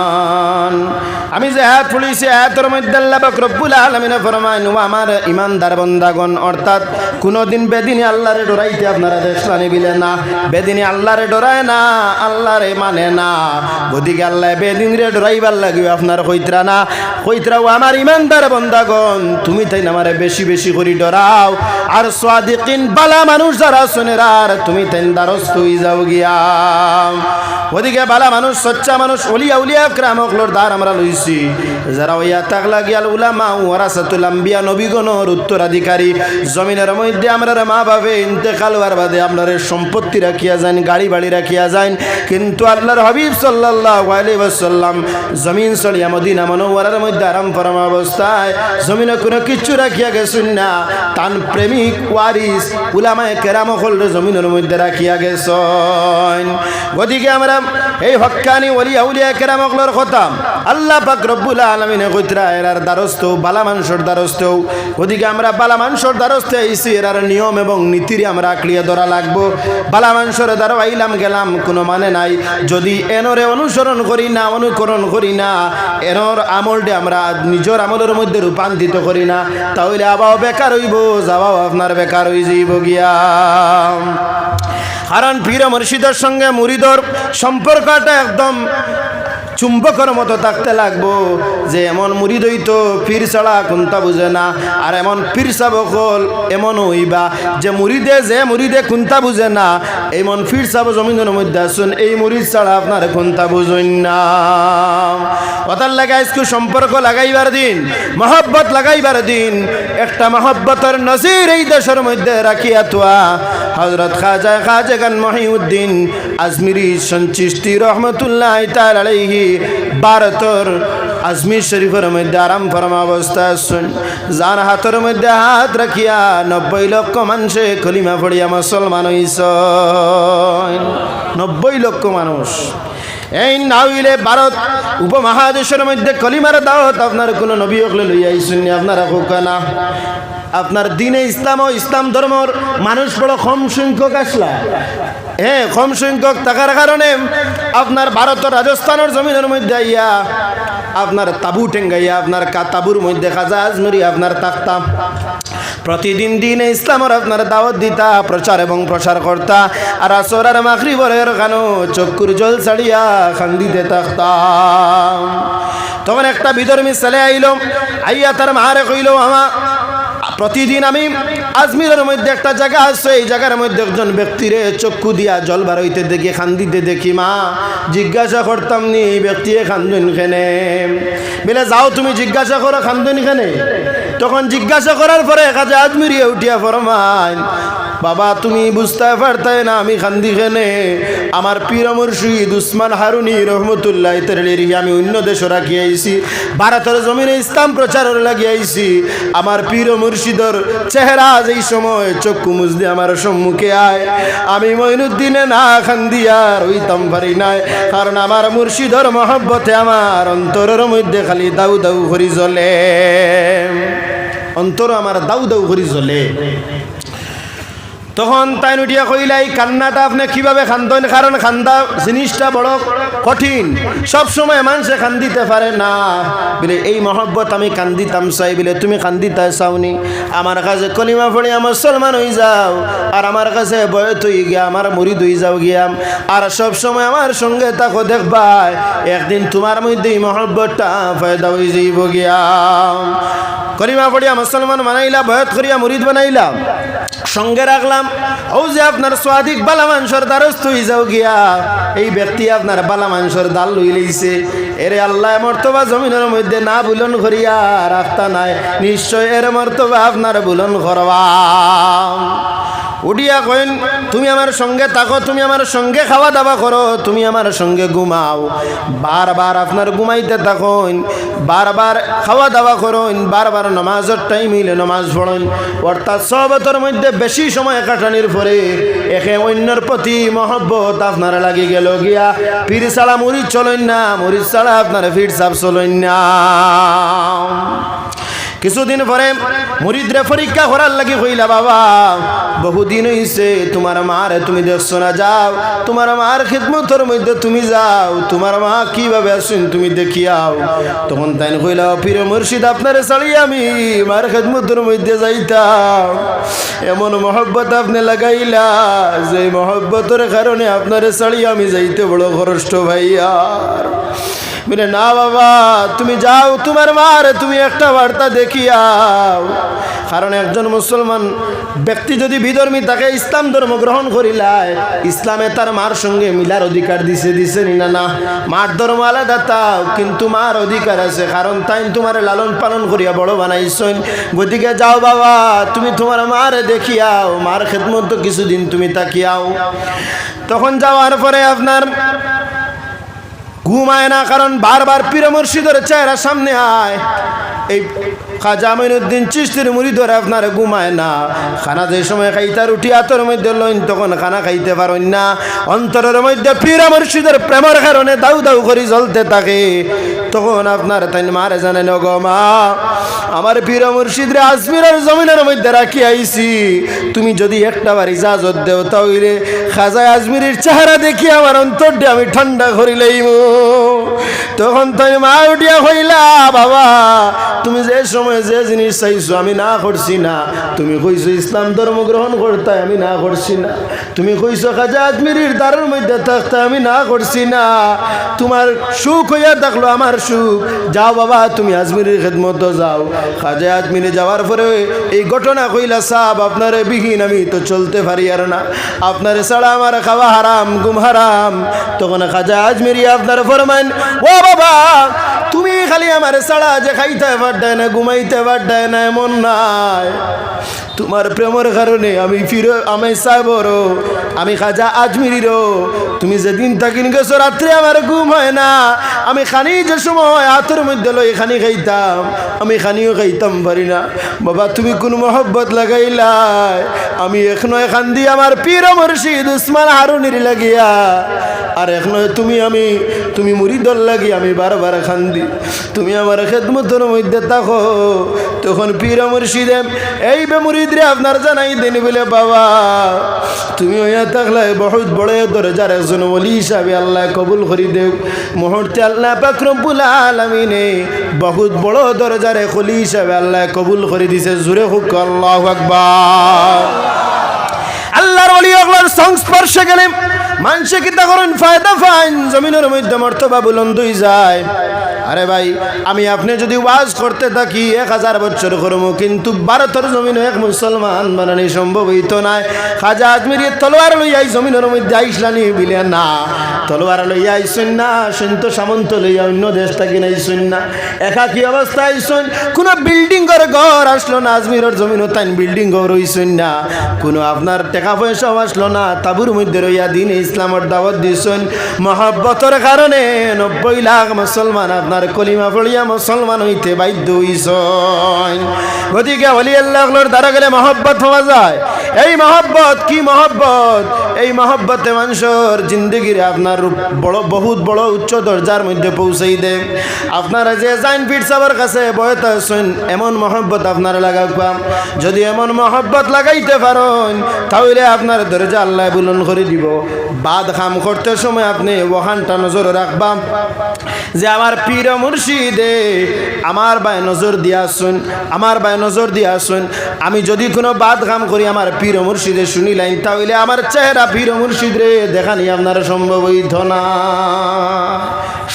Speaker 1: আমি যে আয়াত পড়েছি আয়াতের মধ্যে আল্লাহ পাক রব্বুল আলামিন ফরমায় ও আমার ইমানদার বান্দাগণ, অর্থাৎ কোনদিন বেদিনে আল্লাহরে ডরাইতে আপনারা দেখলানি বিলে না, বেদিনে আল্লাহরে ডরায় না, আল্লাহরে মানে না। ওদিকে আল্লাহ বেদিন রে ডরাইবার লাগবে আপনার কইতরা না, কইতরা ও আমার ইমানদার বান্দাগণ তুমি তাই আমারে বেশি বেশি করে ডরাও, আর সাদিকিন বালা মানুষ যারা শুনেরা আর তুমি তাই দ্বারস্থ হই যাও গিয়া। ওদিকে বালা মানুষ সচ্চা মানুষ ওলিয়া উলিয়া کرامকলর দ্বার আমরা লইছি, যারা ওইয়া তাকলা গিয়াল উলামা ওয়ারাসাতুল আম্বিয়া নবীগণের উত্তরাধিকারী। জমিনের মধ্যে আমরা মা বাবা ইন্তেকাল হওয়ার বাদে আপনার সম্পত্তি রাখিয়া যান, গাড়ি বাড়ি রাখিয়া যান, কিন্তু আল্লাহর হাবিব সাল্লাল্লাহু আলাইহি ওয়াসাল্লাম জমিন চলিয়া মদিনা মুনাওয়ারার মধ্যে আরাম ফরম অবস্থায় জমিনে কোনো কিছু রাখিয়া গেছেন না, তান প্রেমিক ওয়ারিস উলামায়ে কেরামকল জমিনের মধ্যে রাখিয়া গেছেন। ওদিকে আমরা এই হক্কানি ওলিয়া উলিয়া কেরামকলর কথা আল্লাহ পাক রব্বুল আলামিনে কইতরা এরার দ্বারস্থ বালা মানুষের দ্বারস্থ। ওদিকে আমরা বালা মানুষের দ্বারস্থ আইছি, এরার নিয়ম এবং নীতিরে আমরা আঁকড়িয়ে ধরা লাগবো। বালা মানুষের দ্বারা আইলাম গেলাম কোনো মানে নাই, যদি এনরে অনুসরণ করি না, অনুকরণ করি না, এনর আমলটা আমরা নিজের আমলের মধ্যে রূপান্তরিত করি না, তাহলে আবাও বেকার হইব, যাওয়াও আপনার বেকার হয়ে যাইব গিয়া। কারণ পীর মুর্শিদের সঙ্গে মুরিদর সম্পর্কটা একদম চুম্বকের মতো থাকতে লাগবো যে এমন মুরিদ হইতো পীর ছাড়া কোনটা বুঝে না, আর এমন পীর সাবকল এমন হইবা যে মুরিদে কোনটা বুঝে না, এমন পীর সাব জমিনের মধ্যে আসুন এই মুরিদ ছাড়া আপনার কোনটা বুঝুন না। ওটার লাগাই সম্পর্ক লাগাইবার দিন, মহব্বত লাগাইবার দিন, একটা মহব্বতের নজির এই দেশের মধ্যে রাখিয়া তোয়া হযরত খাজা গান মহিউদ্দিন আজমিরি চিশতি রহমতুল্লাহ তাআলা আলাইহি ভারতের আজমির শরীফের মধ্যে আরাম ফরমা অবস্থা শুন, যার হাতের মধ্যে হাত রাখিয়া 90 লক্ষ মানুষে কলিমা পড়িয়া মুসলমান হইছে। 90 লক্ষ মানুষ। এই নাইলে ভারত উপমহাদেশের মধ্যে কলিমার দাওয়াত আপনার কোনো নবী হকলে লইয়া আইসুন, আপনারা হোক না। আপনার দিনে ইসলাম ও ইসলাম ধর্মর মানুষ বড় কম সংখ্যক আসলা, কম সংখ্যক থাকার কারণে আপনার ভারতের রাজস্থানের জমিনের মধ্যে আইয়া আপনার তাবু টেঙ্গাইয়া আপনার তাবুর মধ্যে খাজা আজমিরি আপনার থাকতাম। প্রতিদিন দিনে ইসলামের আপনার দাওয়াত দিতা, প্রচার এবং প্রসার করতা, আর আসর আর মাগরিবের গানো চক্ষুর জল ছাড়িয়া খান্দিতে থাকতাম। তখন একটা বিধর্মী ছেলে আইল, আইয়া তার মারে কইল, আমা প্রতিদিন আমি আজমিরের মধ্যে একটা জায়গা আছে, এই জায়গার মধ্যে একজন ব্যক্তিরে চক্ষু দিয়া জল বার হইতে দেখি, খান্দিতে দেখি। মা জিজ্ঞাসা করতাম নি ব্যক্তি খান্দুন খেনে, বলে যাও তুমি জিজ্ঞাসা করো খান্দুন খেনে। তখন জিজ্ঞাসা করার পরে কাজে আজমিরিয়া উঠিয়া ফরমান, বাবা তুমি বুঝতে পারতাই না আমি খান্দি খেনে, আমার পীর মুর্শিদ উসমান হারুনি রহমতুল্লাহ তাআলা আমি অন্য দেশে রাখি আইছি, ভারতের জমিনে ইসলাম প্রচারের লাগি আইছি। আমার পীর মুর্শিদর চেহারা যেই সময় চক্ষু মুজদি আমার সম্মুখে আয়, আমি মঈনুদ্দিনে না খান্দিয়ার হইতাম পারি নাই, কারণ আমার মুর্শিদর মহব্বতে আমার অন্তরের মধ্যে খালি দাউ দাউ করি জ্বলে, অন্তর আমার দাউ দাউ করি জ্বলে। তখন তাই উঠিয়া কইলা, এই কান্নাটা আপনি কিভাবে খান্দেন? কারণ খান্দা জিনিসটা বড় কঠিন, সব সময় মানুষে কান্দিতে পারে না। বলে এই মহব্বত আমি কান্দিতাম চাই, বলে তুমি কান্দিতে চাওনি, আমার কাছে কলিমা পড়িয়া মুসলমান হয়ে যাও, আর আমার কাছে বয়স হয়ে গিয়া আমার মুরিদ হয়ে যাও গিয়া, আর সব সময় আমার সঙ্গে তাকে দেখবা, একদিন তোমার মধ্যে এই মহব্বতটা ফায়দা হয়ে যাইব গিয়া। কলিমা পড়িয়া মুসলমান বানাইলা, বয়স করিয়া মুরিদ বানাইলা, সঙ্গে রাখলাম। ও যে আপনার স্বাদিক বালা মাংসর দ্বারস্থ হয়ে যাও গিয়া, এই ব্যক্তি আপনার বালা মাংসর দাল লই লইছে, এরে আল্লাহ মর্তবা জমিনের মধ্যে না বুলন করিয়া রাখতা নাই, নিশ্চয় এর মর্তবা আপনার বুলন করবা। উঠিয়া কইন, তুমি আমার সঙ্গে থাকো, তুমি আমার সঙ্গে খাওয়া দাওয়া করো, তুমি আমার সঙ্গে ঘুমাও, বারবার আপনার ঘুমাইতে থাকুন, বারবার খাওয়া দাওয়া করুন, বারবার নমাজের টাইম হইলে নমাজ পড়ুন। অর্থাৎ সবতের মধ্যে বেশি সময় কাটানির পরে একে অন্যের প্রতি মহব্বত আপনারা লাগি গেল গিয়া। পীর ছাড়া মুরিদ চলেন না, মুরিদ ছাড়া আপনারা পীর সাহেব চলেন না। কিছুদিন পরে মুরিদরে পরীক্ষা করার লাগি কইলা, বাবা বহুদিন হইছে তোমার মারে তুমি দেখছো না, যাও তোমার মার খিদমতের মধ্যে তুমি যাও, তোমার মা কিভাবে আসুন তুমি দেখিয়াও। তখন তাই কইলা, পীর মুর্শিদ আপনারে ছাড়িয়ে আমি মার খিদমতের মধ্যে যাইতাম, এমন মহব্বত আপনি লাগাইলা যে মহব্বতের কারণে আপনারে ছাড়িয়ে আমি যাইতে বড় কষ্ট ভাইয়ার। বলে না বাবা তুমি যাও, তোমার মার তুমি একটা বার্তা দেখিয়াও। কারণ একজন মুসলমান ব্যক্তি যদি বিধর্মী তাকে ইসলাম ধর্ম গ্রহণ করিলায়, ইসলামে তার মার সঙ্গে মিলার অধিকার দিছে না? না, মার ধর্ম আলাদা তাও, কিন্তু মার অধিকার আছে, কারণ তাই তোমার লালন পালন করিয়া বড় বানাইছেন। গতিকে যাও বাবা তুমি তোমার মারে দেখিয়াও, মার খেদমত তো কিছুদিন তুমি তাকিয়াও। তখন যাওয়ার পরে আপনার ঘুমায় না, কারণ বারবার পীর মুর্শিদের চেহারা সামনে আয়। এই খাজা মঈনুদ্দিন চিশতির মুরিদর আপনার ঘুমায় না, খানা যে সময় খাইতা রুটি হাতের মধ্যে লইন তখন খানা খাইতে পারেন না, অন্তরের মধ্যে পীর মুর্শিদের প্রেমের কারণে দাউ দাউ করে জ্বলতে থাকে। তখন আপনার তাই মারে জানেন গো মা আমার পীর মুর্শিদ রে আজমিরের জমিনের মধ্যে রাখি আইছি তুমি যদি একটা বার ইজাজত দেও তাহলে খাজা আজমিরের চেহারা দেখি আমার অন্তরটা আমি ঠান্ডা করি লইব। তখন তাই মা উঠিয়া হইলা বাবা তুমি যে সময় যে জিনিস চাইছো আমি না করছি না, তুমি কইছো ইসলাম ধর্ম গ্রহণ করতে আমি না করছি না, তুমি কইছো খাজা আজমিরের দ্বারের মধ্যে থাকতে আমি না করছি না, তোমার সুখ হইয়া থাকলো আমার সুখ, যাও বাবা তুমি আজমিরের খেদমত যাও। খাজা আজমিরে যাওয়ার পরে এই ঘটনা কইলা সাহেব আপনারে বিহীন আমি তো চলতে পারি আর না, আপনারে ছাড়া আমার খাওয়া হারাম ঘুম হারাম। তখন খাজা আজমিরি আপনার ফরমান ও বাবা তুমি খালি আমার ছাড়া যে খাইতে পারডায় না ঘুমাইতে পারডায় না এমন নাই, তোমার প্রেমের কারণে আমি ফিরে আমি সাহেবরও আমি খাজা আজমিরিরও তুমি যেদিন থাকিন গেছো রাত্রে আমার ঘুম হয় না, আমি খানি যে সময় হাতের মধ্যে লই খানি খাইতাম আমি খানিও খাইতাম পারি না। বাবা তুমি কোন মহব্বত লাগাইলাই আমি এখনো এখান দিয়ে আমার পীর মুর্শিদ উসমান হারুনির লাগিয়া আর এখনো তুমি মুরিদর লাগি আমি বারবার খান্দি, তুমি আমার খেদমতের মধ্যে থাকো। তখন পীর মুর্শিদে এই বে মুরিদ রে আপনার জানাই দেন বলে বাবা তুমি হইয়া থাকলে বহুত বড় দরজার একজন ওলি হিসাবে আল্লাহ কবুল করি দেব। মুহূর্তে আল্লাহ পাক রব্বুল আলামিনে বহুত বড় দরজার ওলি হিসাবে আল্লাহ কবুল করে দিছে। জোরে হোক আল্লাহু আকবার। আল্লাহর ওলি আল্লাহর সংস্পর্শে গেলে মানুষে কিতা করেন ফায়দা পান, জমিনের মধ্যে মর্তবা বুলন্দ হয়ে যায়। আরে ভাই আমি আপনি যদি ওয়াজ করতে থাকি 1000 বছর করবো কিন্তু ভারতের জমিনে এক মুসলমান বানানি সম্ভব হইতো না। খাজা আজমিরি তলোয়ার লইয়া জমিনের মধ্যে আইসলানি বিলে না, তলোয়ার লইয়া আইসুন না সন্ত সামন্ত লইয়া অন্য দেশ থাকি না আইসুন না, একাকি অবস্থা আইসুন, কোনো বিল্ডিং ঘর আসলো না, আজমিরের জমিনও তাই বিল্ডিং ঘর হইসুন না, কোনো আপনার টাকা পয়সাও আসলো না, তাবুর মধ্যে রইয়া দিন ইসলামের দাওয়াত দিয়েছেন। মহব্বতের কারণে 90 লাখ মুসলমান আপনার কলিমা পড়িয়া মুসলমান হইতে বাধ্য হইছেন। গতিকে ওলি আল্লাহর দ্বারা গেলে মহব্বত হওয়া যায়। এই মহব্বত কি মহব্বত? এই মহব্বতে মানুষের জিন্দগির আপনার বহুত বড় উচ্চ দরজার মধ্যে পৌঁছাই দে। আপনারা যে জাইন পীর সাহেবের কাছে বয়তা আছেন এমন মহব্বত আপনারা লাগাবা, যদি এমন মহব্বত লাগাইতে পারেন তাহলে আপনার দরজা আল্লাহ বুলন্দ করে দিব। বাদ খাম করতে সময় আপনি ওখানটা নজর রাখবা যে আমার পীর মুর্শিদে আমার ভাই নজর দিয়া শুন, আমার ভাই নজর দিয়া শুন, আমি যদি কোনো বাদ কাম করি আমার পীর মুর্শিদে শুনিলাইন তাহলে আমার চেহারা পীর মুর্শিদ রে দেখানি আপনার সম্ভব হইত না,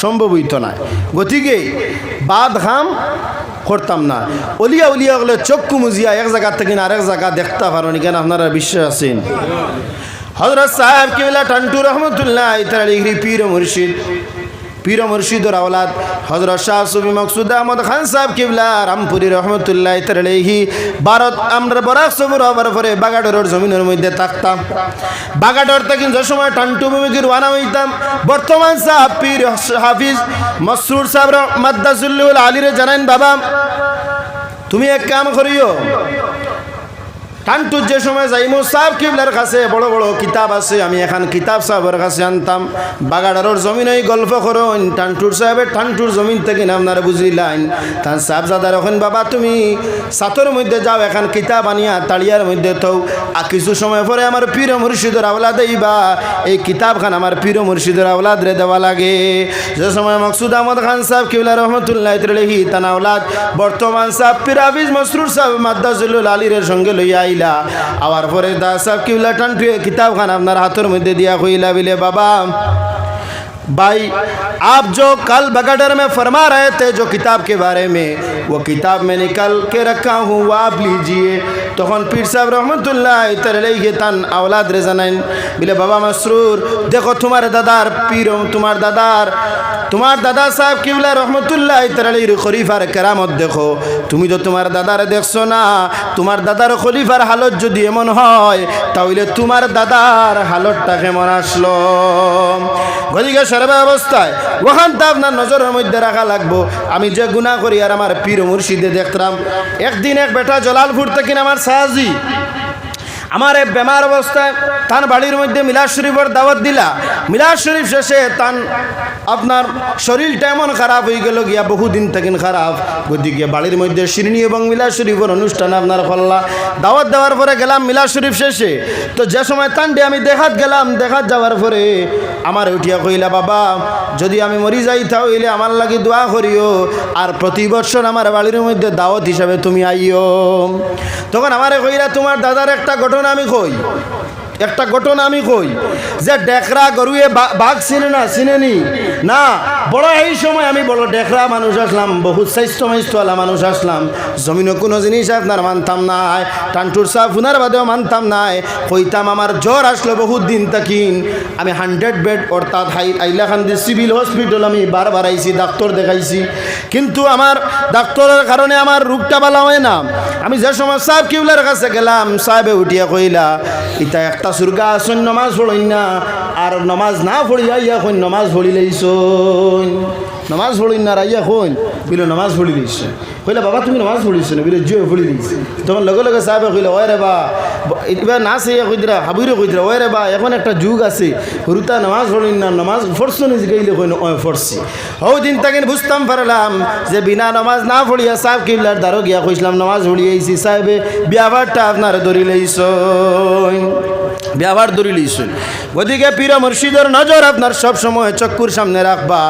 Speaker 1: সম্ভব হইত না। গতিকে বাদ খাম করতাম না। অলিয়া উলিয়া গেলে চক্ষু মুজিয়া এক জায়গা থেকে আরেক জায়গা দেখতে পারেন, কেন আপনারা বিশ্বাস আছেন? হযরত সাহেব কিবলা টান্টু রহমতুল্লাহ তাআলা পীর মুর্শিদ, পীর মুর্শিদর আওলাদ হযরত শাহ সুফি মকসুদ আহমদ খান সাহেব কিবলা রামপুরি রহমতুল্লাহ তাআলাহি ভারত আমরা বরাক সফর হওয়ার পরে বাগাডোরের জমিনের মধ্যে থাকতাম। বাগাডোর থেকে যে সময় টান্টু ভূমিকে রওনা হইতাম, বর্তমান সাহেব পীর হাফিজ মসরুর সাহেব মাদ্দাসুল্লাহুল আলীরে জানাইন বাবা তুমি এক কাম করিও, টান্টুর যে সময় যাইমু সাহেব কিবলার কাছে বড় বড় কিতাব আছে, আমি এখন কিতাব সাহেবের কাছে আনতাম। বাগাডারোর জমিন এই গল্প করুন টান্টুর সাহেবের টান্টুর জমিন থেকে আপনারা বুঝিলাইন। তান সাহেব জাদার এখন বাবা তুমি সাতর মধ্যে যাও এখন কিতাব আনিয়া তাড়িয়ার মধ্যে তো কিছু সময় পরে আমার পীর মুর্শিদর আওলাদ বা এই কিতাবখান আমার পীর মুর্শিদর আওলাদ রে দেওয়া লাগে। যে সময় মকসুদ আহমদ খান সাহেব কিবলা রহমতুল্লাহ তাআলাহি তান আওলাদ বর্তমান সাহেব পীর হাফিজ মসরুর সাহেব মাদ্দাসুল্লাহুল আলীর সঙ্গে লইয়া আওয়ার পরে দা সাহেব কিবলা টান্টু किताबखान আপনার হাতের মধ্যে দিয়া কইলা বিলে বাবা भाई आप जो कल बगाडर में फरमा रहे थे जो किताब के बारे में वो किताब में निकल के रखा हूँ वो आप लीजिए। তখন পীর সাহেব রহমতুল্লাহ তাআলাহি তান আওলাদ রে জানাইন বিলে বাবা মসরুর দেখো তোমার দাদার পীর তোমার দাদা সাহেব কিবলা রহমতুল্লাহ তাআলাহির খলিফার কেরামত দেখো, তুমি তো তোমার দাদার দেখছো না, তোমার দাদার খলিফার হালত যদি এমন হয় তাহলে তোমার দাদার হালতটা কেমন আসলো। গদিকে সর্ব অবস্থায় ওখানটা আপনার নজরের মধ্যে রাখা লাগবো। আমি যে গুনাহ করি আর আমার পীর মুর্শিদে দেখতাম। একদিন এক বেটা জলালপুর থেকে আমার সাহাজি আমার এই বেমার অবস্থায় তান বাড়ির মধ্যে মিলাদ শরীফের দাওয়াত দিলা, মিলাদ শরীফ শেষে তান আপনার শরীরটা এমন খারাপ হয়ে গেল গিয়া বহুদিন থেকে খারাপ, গতিকে বাড়ির মধ্যে শিরনি এবং মিলাদ শরীফের অনুষ্ঠান আপনার করলা। দাওয়াত দেওয়ার পরে গেলাম মিলাদ শরীফ শেষে, তো যে সময় তানডে আমি দেখাত গেলাম, দেখাত যাওয়ার পরে আমার উঠিয়া কইলা, বাবা যদি আমি মরি যাই তাহলে আমার লাগি দোয়া করিও, আর প্রতি বছর আমার বাড়ির মধ্যে দাওয়াত হিসাবে তুমি আইও। তখন আমারে কইলা, তোমার দাদার একটা ঘটনা আমি কই, যে ডেকরা গরুয়ে বাঘ চিনে না, চিনেনি না, বড় এই সময় আমি বড় ডেকরা মানুষ আসলাম, বহুত স্বাস্থ্যমাইস্থওয়ালা মানুষ আসলাম, জমিনও কোনো জিনিস আপনার মানতাম নাই, টানটুর সাহ ফুনার বাদেও মানতাম নাই, কইতাম আমার জ্বর আসলো বহুত দিন তাকিন, আমি 100 বেড অর্থাৎ আইলাকান্দি সিভিল হসপিটাল আমি বারবার আইছি, ডাক্তার দেখাইছি, কিন্তু আমার ডাক্তারের কারণে আমার রোগটা ভালো হয় না। আমি যে সময় সাহেব কিউলার কাছে গেলাম, সাহেবে উঠিয়া কইলা, ইতা একটা সুরগা আসন নমাজ পড়ই না, আর নমাজ না পড়িয়া ইয়া কইন নমাজ পড়ি লইছন, নমাজ পড়ি না রাইয়া কইন বিলে নমাজ পড়ি লইছ। কইলা, বাবা তুমি নমাজ পড়িছ না? বিলে জিও পড়ি দিয়েছি। তখন লগে লগে সাহেবে কইলা, ওই রে বা এবার না সে কইদিরা হাবুরে কইদিরা, ওই রে বা এখন একটা যুগ আছে, হুরুতা নমাজ পড়ি না, নমাজ পড়ছো নিজ গেইলে কইন ওই পড়ছি। ও দিন তাকে বুঝতাম পারলাম যে বিনা নমাজ না পড়িয়া সাহেব কিবলার দ্বারো গিয়া কইছিলাম নমাজ পড়িয়েছি, সাহেবে বিয়াবারটা আপনার ধরি লইছ, ব্যবহার ধরে লইছেন। গতিকে পীর মুর্শিদের নজর আপনার সব সময় চক্ষুর সামনে রাখবা,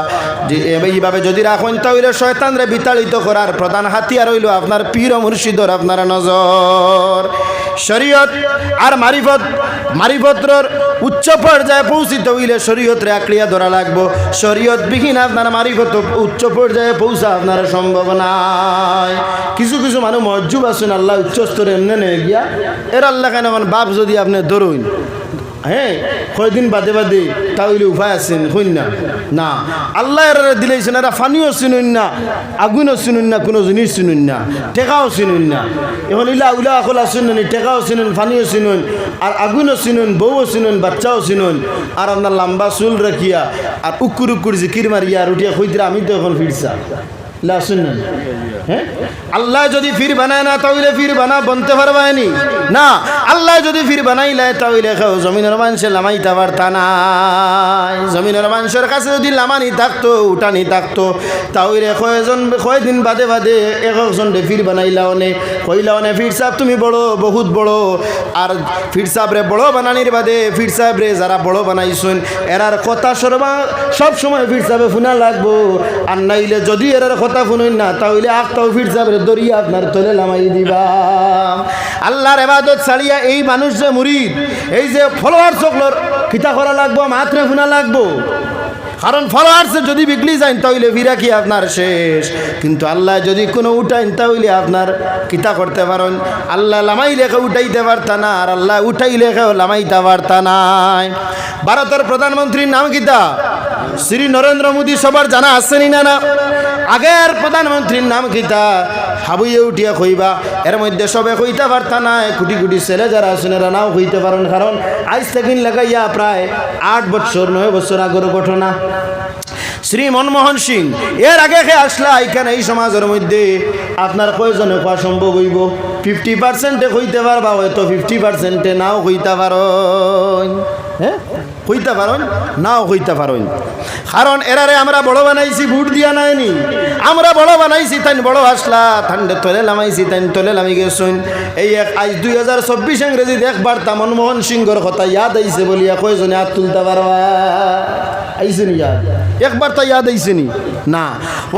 Speaker 1: যে এইভাবে যদি রাখেন তাহলে শয়তানরে বিতাড়িত করার প্রধান হাতিয়ার হইল আপনার পীর মুর্শিদের আপনার নজর। শরীয়ত আর মারিফতর উচ্চ পর্যায়ে পৌঁছিতে হইলে শরীয়তরে আঁকড়িয়া ধরা লাগবো, শরীয়ত বিহীন আপনার মারিফত উচ্চ পর্যায়ে পৌঁছা আপনার সম্ভব নাই। কিছু কিছু মানুষ মজ্জুব আছেন, আল্লাহ উচ্চ স্তরে এমনি নিয়ে গিয়া এর আল্লাহ কেন বাপ যদি আপনি ধরুন, হ্যাঁ কয়দিন বাদে বাদে তাহলে উপায় আছেন হইন না, না আল্লাহ এরা দিলেছেন, এরা ফানিও চিনুন না, আগুনও চিনুন না, কোনো জিনিস চিনুন না, টেকাও চিনুন না। এখন ইলা উলা আকলা চিনুন, টেকাও চিনুন, ফানিও চিনুন, আর আগুনও চিনুন, বউও চিনুন, বাচ্চাও চিনুন, আর আপনার লম্বা চুল রাখিয়া আর উকুর জিকির মারিয়া আর উঠিয়া কইদিরা আমি তো এখন ফিরছা শুনলেন। হ্যাঁ, আল্লাহ যদি ফির বানায় না তাহলে ফির বানা বনতে পারবানি না, আল্লাহ যদি ফির বানাইলে তাহলে জমিনের মানুষের লামাইতে পারতা নাই। জমিনের মানুষের কাছে যদি লামানি থাকতো, উঠানি থাকতো, তাহলে কয়দিন বাদে বাদে একজন ফির বানাইলাও নে, কইলাও নে ফির সাহেব তুমি বড়, বহুত বড়, আর ফির সাহেবরে বড় বানানির বাদে ফির সাহেবরে যারা বড় বানাইছেন এরার কথা সব সময় ফির সাহেবে শুনা লাগবো, আর নাইলে যদি এরার কথা শুনুন না তাহলে আখটাও ফির সাহেবের দরিয়া আপনার তলে লামাই দিবা। আল্লাহর ইবাদত ছাড়িয়া এই মানুষ যে মুরিদ, এই যে ফলোয়ার সকলর কিতা করা লাগবো, মাত্রে শুনা লাগবো, কারণ ফলোয়ার্সে যদি বিগলি যান তাহলে ফিরা কি আপনার শেষ। কিন্তু আল্লাহ যদি কোনো উঠাইন তাহলে আপনার কিতা করতে পারেন, আল্লাহ লামাই লেখা উঠাইতে পারতা না, আর আল্লাহ উঠাই লেখাও লামাইতে পারতা নাই। ভারতের প্রধানমন্ত্রীর নাম কিতা? শ্রী নরেন্দ্র মোদী, সবার জানা আসেনি না? না, আগের প্রধানমন্ত্রীর নাম কিতা? হাবুইয়ে উঠিয়া কইবা, এর মধ্যে সবে কইতে পারতা না, কোটি কোটি ছেলে যারা আছেন এরা নাও কইতে পারেন, কারণ আজ থেকে লাগাইয়া প্রায় 8 বছর 9 বছর আগের ঘটনা। শ্রী মনমোহন সিং এর আগে আসলা এখানে এই সমাজের মধ্যে আপনার কয়জনে কোয়া সম্ভব হইব? 50% কইতে পারবা, হয়তো 50% নাও কইতে পারেন। হ্যাঁ, কইতে পারেন, নাও কইতে পারেন, কারণ এরারে আমরা বড় বানাইছি, ভোট দিয়া নাইনি, আমরা বড় বানাইছি, তাই বড় আসলা, ঠান্ডে তলে লামাইছি, তাই তলে লামি গেছুন। এই আজ 2024 ইংরেজি দেখবার তা মনমোহন সিংহর কথা ইয়াদ আইছে বলিয়া কয়জনে হাত তুলতে পারবা? আইসেনি ইয়াদ? একবার তা ইয়াদ আইসেনি না।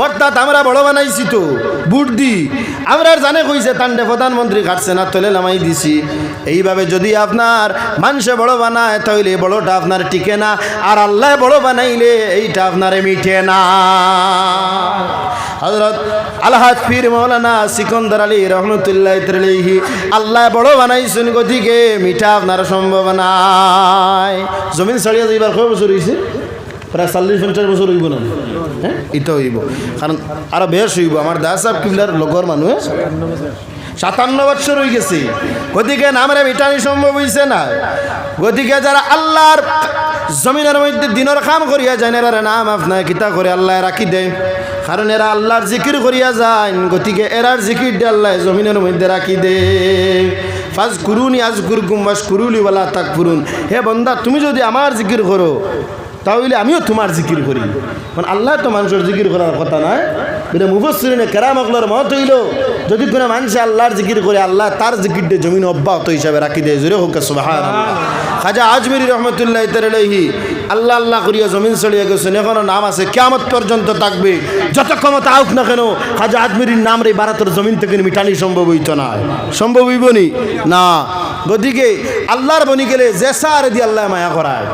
Speaker 1: অর্থাৎ আমরা বড় বানাইছি তো ভোট দি, আমরা জানে কইছে তান্ডে প্রধানমন্ত্রী কাটছে না তলে লামাই দিছি। এইভাবে যদি আপনার মানুষে বড় বানায় তাহলে বড়টা আপনার টিকে না, আর আল্লাহ বড় বানাইলে এইটা আপনার মিঠে না। হযরত আলহাজ পীর মৌলানা সিকন্দর আলী রহমতুল্লাহ আলাইহি আল্লাহ বড় বানাইছেন, গতিকে মিঠা আপনার সম্ভব নাই। জমিন ছাড়িয়া যাইবার কয় বছর হয়েছে? প্রায় 40-50 বছর হইব না? হ্যাঁ, এটা হইব, কারণ আরো বেশ হইব। আমার দাস সাহেব কিবলার লগর মানুষ 57 বছর হয়ে গেছে, গতিকে নামরে মিটানি সম্ভব হয়েছে না। গতিকে যারা আল্লাহর জমিনের মধ্যে দিনের কাম করিয়া যায় এরা নাম আপনার কিতা করে আল্লাহ রাখি দেয়, কারণ এরা আল্লাহর জিকির করিয়া যায়, গতিকে এরার জিকির দিয়ে আল্লাহ জমিনের মধ্যে রাখি দেয়। ফাজকুরুনি আযকুরকুম ওয়াশকুরুলি ওয়ালা তাকফুরুন। হে বান্দা, তুমি যদি আমার জিকির করো তাহলে আমিও তোমার জিকির করি। কারণ আল্লাহ তো মানুষের জিকির করার কথা নয়। বলে মুফাসসিরিনে কেরাম হকলার মত হইল, যদি কোনো মানুষ আল্লাহর জিকির করে আল্লাহ তার জিকিরটা জমিন অব্যাহত হিসাবে রাখি দেয়। জোরে হোক সুবহানাল্লাহ। খাজা আজমিরি রহমতুল্লাহ তাআলাহি আল্লাহ আল্লাহ করিয়া জমিন ছড়িয়ে গেছেন, এখনো নাম আছে, কিয়ামত পর্যন্ত থাকবে। যত ক্ষমতা হোক না কেন খাজা আজমিরির নাম রে ভারতের জমিন থেকে মিটানি সম্ভব হইতো না। সম্ভব হইবনি না। গতিকে আল্লাহর বনি গেলে জেসা আর দি আল্লাহ মায়া করায়।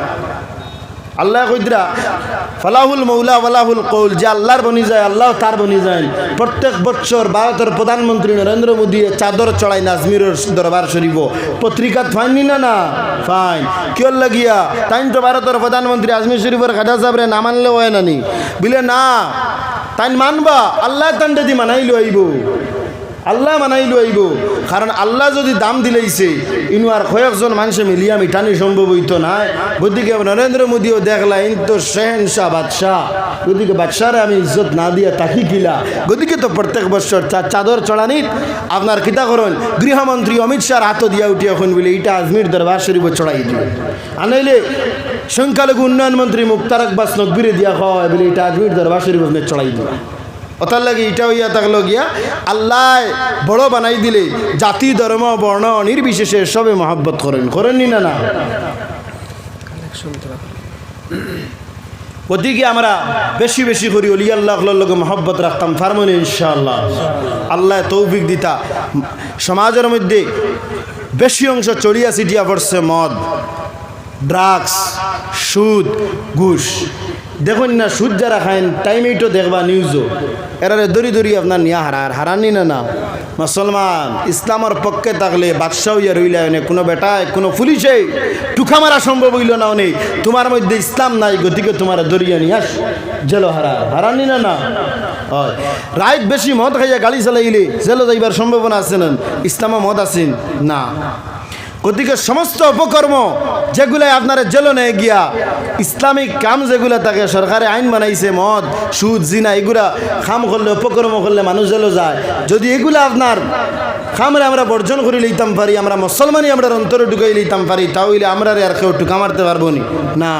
Speaker 1: আল্লাহ কইদরা ফালাহুল মৌলা ওয়ালাহুল কৌল, যে আল্লাহর বনি যায় আল্লাহ তার বনি যায়। প্রত্যেক বছর ভারতের প্রধানমন্ত্রী নরেন্দ্র মোদী চাদর চড়াই না আজমিরের দরবার শরীফ। পত্রিকাত ফাইনি না না ফাইন কিয় লাগিয়া তাই তো ভারতের প্রধানমন্ত্রী আজমির শরীফের খাজা সাহেবরে না মানলে হয় নানি বিলে না তাই মানবা আল্লাহ তান্ডে দি মানাইলো আইব, আল্লাহ মানাইলো আইব। কারণ আল্লাহ যদি দাম দিলেইছে ইনু আর কয়েকজন মানুষে মিলিয়া মিটানি সম্ভব হইতো না। গতিকে নরেন্দ্র মোদীও দেখলা ইন তো শেহনশাহ বাদশাহ, গতিকে বাদশারে আমি ইজ্জত না দিয়া তাকি কিলা। গতিকে তো প্রত্যেক বছর চাদর চড়ানিত আপনার কিতা করেন গৃহমন্ত্রী অমিত শাহর হাত দিয়া উঠি এখন বলে এটা আজমির দরবার শরীফ চড়াই দিবে। আনাইলে সংখ্যালঘু উন্নয়ন মন্ত্রী মুক্তার আব্বাস নকবিরে দিয়া হয় বলে এটা আজমির দরবার শরীফ চড়াই দিবে। অতার লাগে এটা হইয়া থাকলো গিয়া আল্লাহ বড় বানাই দিলে জাতি ধর্ম বর্ণ নির্বিশেষে সবে মহব্বত করেন, করেননি না না। গতিকে আমরা বেশি বেশি করি অলি আল্লাহর লগে মহব্বত রাখতাম ফার্মনি ইনশাআল্লাহ। আল্লাহ তৌফিক দিতা। সমাজের মধ্যে বেশি অংশ চড়িয়া ছিটিয়া পড়ছে মদ, ড্রাগস, সুদ, ঘুষ। দেখুন না সুদ যারা খায়েন টাইমেই তো দেখবা নিউজও এরারে দড়ি দড়ি আপনার নিয়া হারানি না না। মুসলমান ইসলামের পক্ষে থাকলে বাদশাহ ইয়া রইলা অনেক কোনো বেটায় কোনো পুলিশে টুকা মারা সম্ভব হইল না অনেক। তোমার মধ্যে ইসলাম নাই, গতিকে তোমার দড়িয়া নিয়ে আস জেলো হারানি না না। হয় রাইত বেশি মদ খাইয়া গাড়ি চালাইলে জেলো যাইবার সম্ভাবনা আছে না? ইসলামে মদ আছেন না। গতিকে সমস্ত অপকর্ম যেগুলো আপনারা জেলো নেয় গিয়া ইসলামিক কাম যেগুলো থাকে সরকারে আইন বানাইছে মদ সুদ জিনা এগুলা খাম করলে অপকর্ম করলে মানুষ জেলো যায়। যদি এগুলো আপনার খামরে আমরা বর্জন করে লইতাম পারি, আমরা মুসলমানই আমরা অন্তরে ঢুকাই লইতাম পারি, তাহলে আমরা আর কেউ টুকা মারতে পারবো না।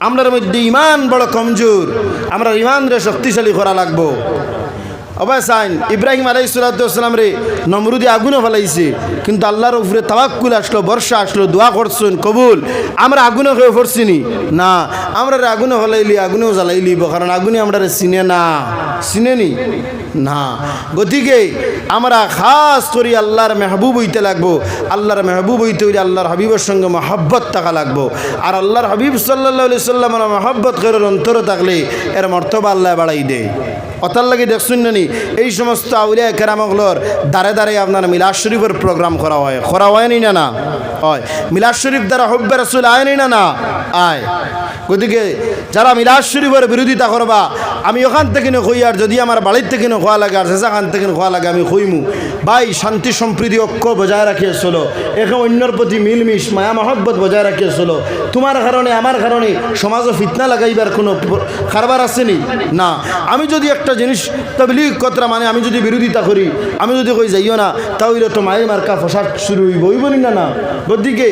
Speaker 1: আমরার মধ্যে ইমান বড় কমজোর, আমরা ইমানরে শক্তিশালী করা লাগবো। অবশ্যান ইব্রাহিম আলাইহিস সালাম রে নমরুদি আগুনে ফেলাইছে, কিন্তু আল্লাহর উপরে তাওয়াক্কুল আসলো, বর্ষা আসলো, দোয়া করছেন কবুল। আমরা আগুনে হয়ে পড়ছিনি না, আমরা আগুনে ফেলাইলি আগুনেও জ্বালাইলি, কারণ আগুনে আমরা চিনে না, চিনেনি না। গতিকে আমরা খাস করি আল্লাহর মেহবুব হইতে লাগবো। আল্লাহর মেহবুব হইতে হইলে আল্লাহর হাবিবের সঙ্গে মহব্বত থাকা লাগবো। আর আল্লাহর হাবিব সাল্লাল্লাহু আলাইহি সাল্লামের মহব্বত করে অন্তরে থাকলে এর মর্তবা আল্লাহ বাড়াই দেয়। অতার লাগে দেখছেন না এই সমস্ত আউলিয়া কেরামগুলোর দাঁড়ে দাঁড়ে আপনার মিলাদ শরীফের প্রোগ্রাম করা হয়নি না না হয়। মিলাদ শরীফ দ্বারা হব্বে রাসূল আয়নি না না আয়। গতিকে যারা মিলাদ শরীফের বিরোধিতা করবা আমি ওখান থেকে কই, আর যদি আমার বাড়ির থেকে খোয়া লাগে আর যেখান থেকে খোয়া লাগে আমি কইমু ভাই শান্তি সম্প্রীতি ঐক্য বজায় রাখিয়ে চলো, একে অন্যর প্রতি মিলমিশ মায়া মহব্বত বজায় রাখিয়ে চলো। তোমার কারণে আমার কারণে সমাজে ফিতনা লাগাইবার কোনো কারবার আসেনি না। আমি যদি একটা জিনিস তাবলীগ কথা মানে আমি যদি বিরোধিতা করি, আমি যদি কই যাইও না, তাহলে তো মায়ের মার্কা ফসাদ শুরু হইবই না না। গতিকে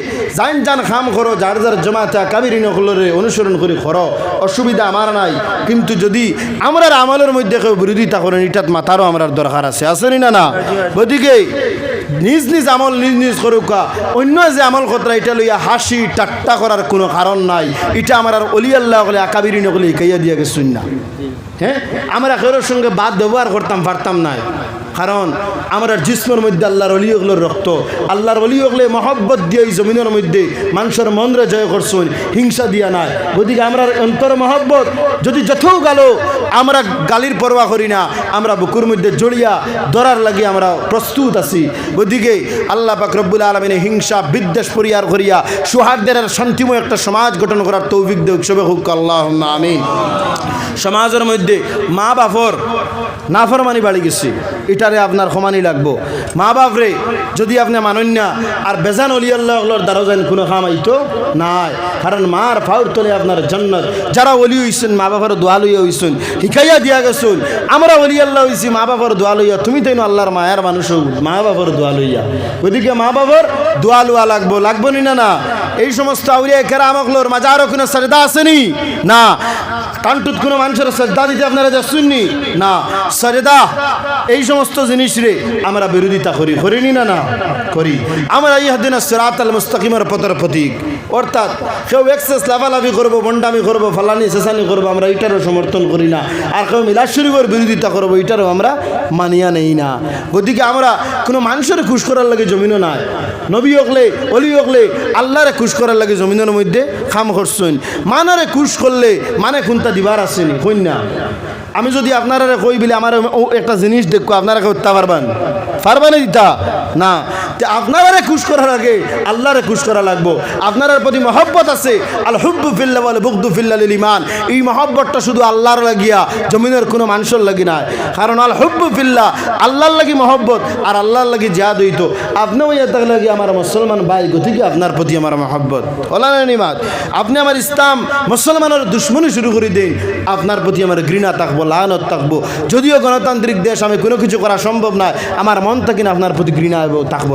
Speaker 1: জান খাম করো, যার যার জমাতা কাবিরিন হলরে অনুসরণ করে করো, অসুবিধা আমার নাই। কিন্তু যদি আমরার আমলের মধ্যে কেউ বিরোধিতা করেন এটাত মাথারও আমার দরকার আছে, আসেনি না না। গতিকে নিজ নিজ আমল নিজ নিজ করুকা, অন্য যে আমল কথা এটা লইয়া হাসি ঠাট্টা করার কোনো কারণ নাই। এটা আমার আর অলি আল্লাহ হলে আকাবিরিন হলে ইকাইয়া দিয়া গেছুন না। হ্যাঁ, আমরা কেউর সঙ্গে বাদ ব্যবহার করতাম পারতাম না, কারণ আমরা জিসমের মধ্যে আল্লাহর অলি ওগুলোর রক্ত। আল্লাহর অলি ওগুলো মহব্বত দিয়ে এই জমিনের মধ্যে মানুষের মনরে জয় করছেন, হিংসা দিয়া নাই। গতিকে আমরা অন্তর মহব্বত যদি যথেও গেল আমরা গালির পরোয়া করি না, আমরা বুকুর মধ্যে জড়িয়া ধরার লাগি আমরা প্রস্তুত আছি। গতিকে আল্লাহ পাক রব্বুল আলামিনে হিংসা বিদ্বেষ পরিহার করিয়া সুহার্দের শান্তিময় একটা সমাজ গঠন করার তৌফিক দেখ সবে হুক আল্লাহুম্মা আমিন। সমাজের মধ্যে মা বাপর নাফরমানি বাড়ি গেছে, এটা এটারে আপনার সমানই লাগবো মা বাপরে যদি আপনি মানেন না আর বেজান অলি আল্লাহর দ্বারা যেন কোনো কাম আইতো নাই কারণ মার ফাউর তলে আপনার জান্নাত যারা অলি হইছেন মা বাবার দোয়া লইয়া হইছেন শিখাইয়া দিয়া গেছেন আমরা অলি আল্লাহ হইছি মা বাবার দোয়া লইয়া তুমি তাই আল্লাহর মায়ের মানুষ মা বাবার দোয়া লইয়া ওইদিকে মা বাবার দোয়া লওয়া লাগবো নি না এই সমস্ত আউলিয়া কেরামকলোর মাজারও কোনো সাজদা আসেনি না টানটুত কোনো মানুষের সাজদা দিতে আপনারা যাচ্ছেননি না সাজদা এই সমস্ত জিনিস রে আমরা বিরোধিতা করিনি না করি আমরা ইহদিনাস সিরাতাল মুস্তাকিমের পথের প্রতীক অর্থাৎ কেউ এক্সেস লাভালাভি করবো বন্ডামি করবো ফালানি সেসানি করবো আমরা এটারও সমর্থন করি না আর কেউ মিলাদ শরীফের বিরোধিতা করবো এটারও আমরা মানিয়া নেই না গতিকে আমরা কোনো মানুষের খুশ করার লাগে জমিনও নাই নবী হকলে অলি হকলে আল্লাহরে খুশ করার লাগে জমিনের মধ্যে খাম করছেন মানারে খুশ করলে মানে কোনটা দিবার আসেনি কই না আমি যদি আপনারা কই বলে আমার একটা জিনিস দেখো আপনারা করতে পারবেন দিতা না আপনারা খুশ করার আগে আল্লাহরে খুশ করা লাগবো আপনার প্রতি মহব্বত আছে আল হুব্বু ফিল্লাহ ওয়াল বুগদু ফিল্লাহ লিল ঈমান এই মহব্বতটা শুধু আল্লাহর লাগিয়া জমিনের কোনো মানুষের লাগি না কারণ আল হুব্বু ফিল্লাহ আল্লাহর লাগি মহব্বত আর আল্লাহর লাগি জিহাদ হইতো আপনিও এটা লাগি আমার মুসলমান ভাই গতিকে আপনার প্রতি আমার মহব্বত ওলানা নিমাত আপনি আমার ইসলাম মুসলমানের দুশ্মনী শুরু করে দেন আপনার প্রতি আমার ঘৃণা থাকবো লানত থাকবো যদিও গণতান্ত্রিক দেশ আমি কোনো কিছু করা সম্ভব নয় আমার মন থেকে আপনার প্রতি ঘৃণা থাকবো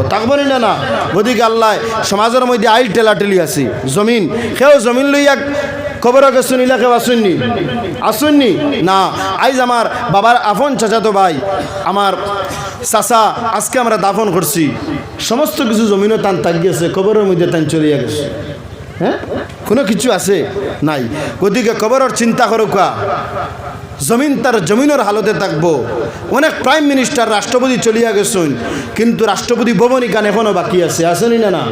Speaker 1: না গতিকে আল্লাহ সমাজের মধ্যে আইল টেলাটেলি আছে জমিন কেউ জমিন লইয়া খবর গেছেন ইলাকে আসুননি না আইজ আমার বাবার আফন চাচাতো ভাই আমার চাচা আজকে আমরা দাফন করছি সমস্ত কিছু জমিনও টান তাকিয়েছে খবরের মধ্যে টান চলিয়া গেছে হ্যাঁ কোনো কিছু আছে নাই গতিকে খবরের চিন্তা করুকা জমিন তার জমিনের হালতে থাকবো অনেক প্রাইম মিনিস্টার রাষ্ট্রপতি চলিয়া গেছেন কিন্তু রাষ্ট্রপতি ভবনই কান এখনো বাকি আসেনি না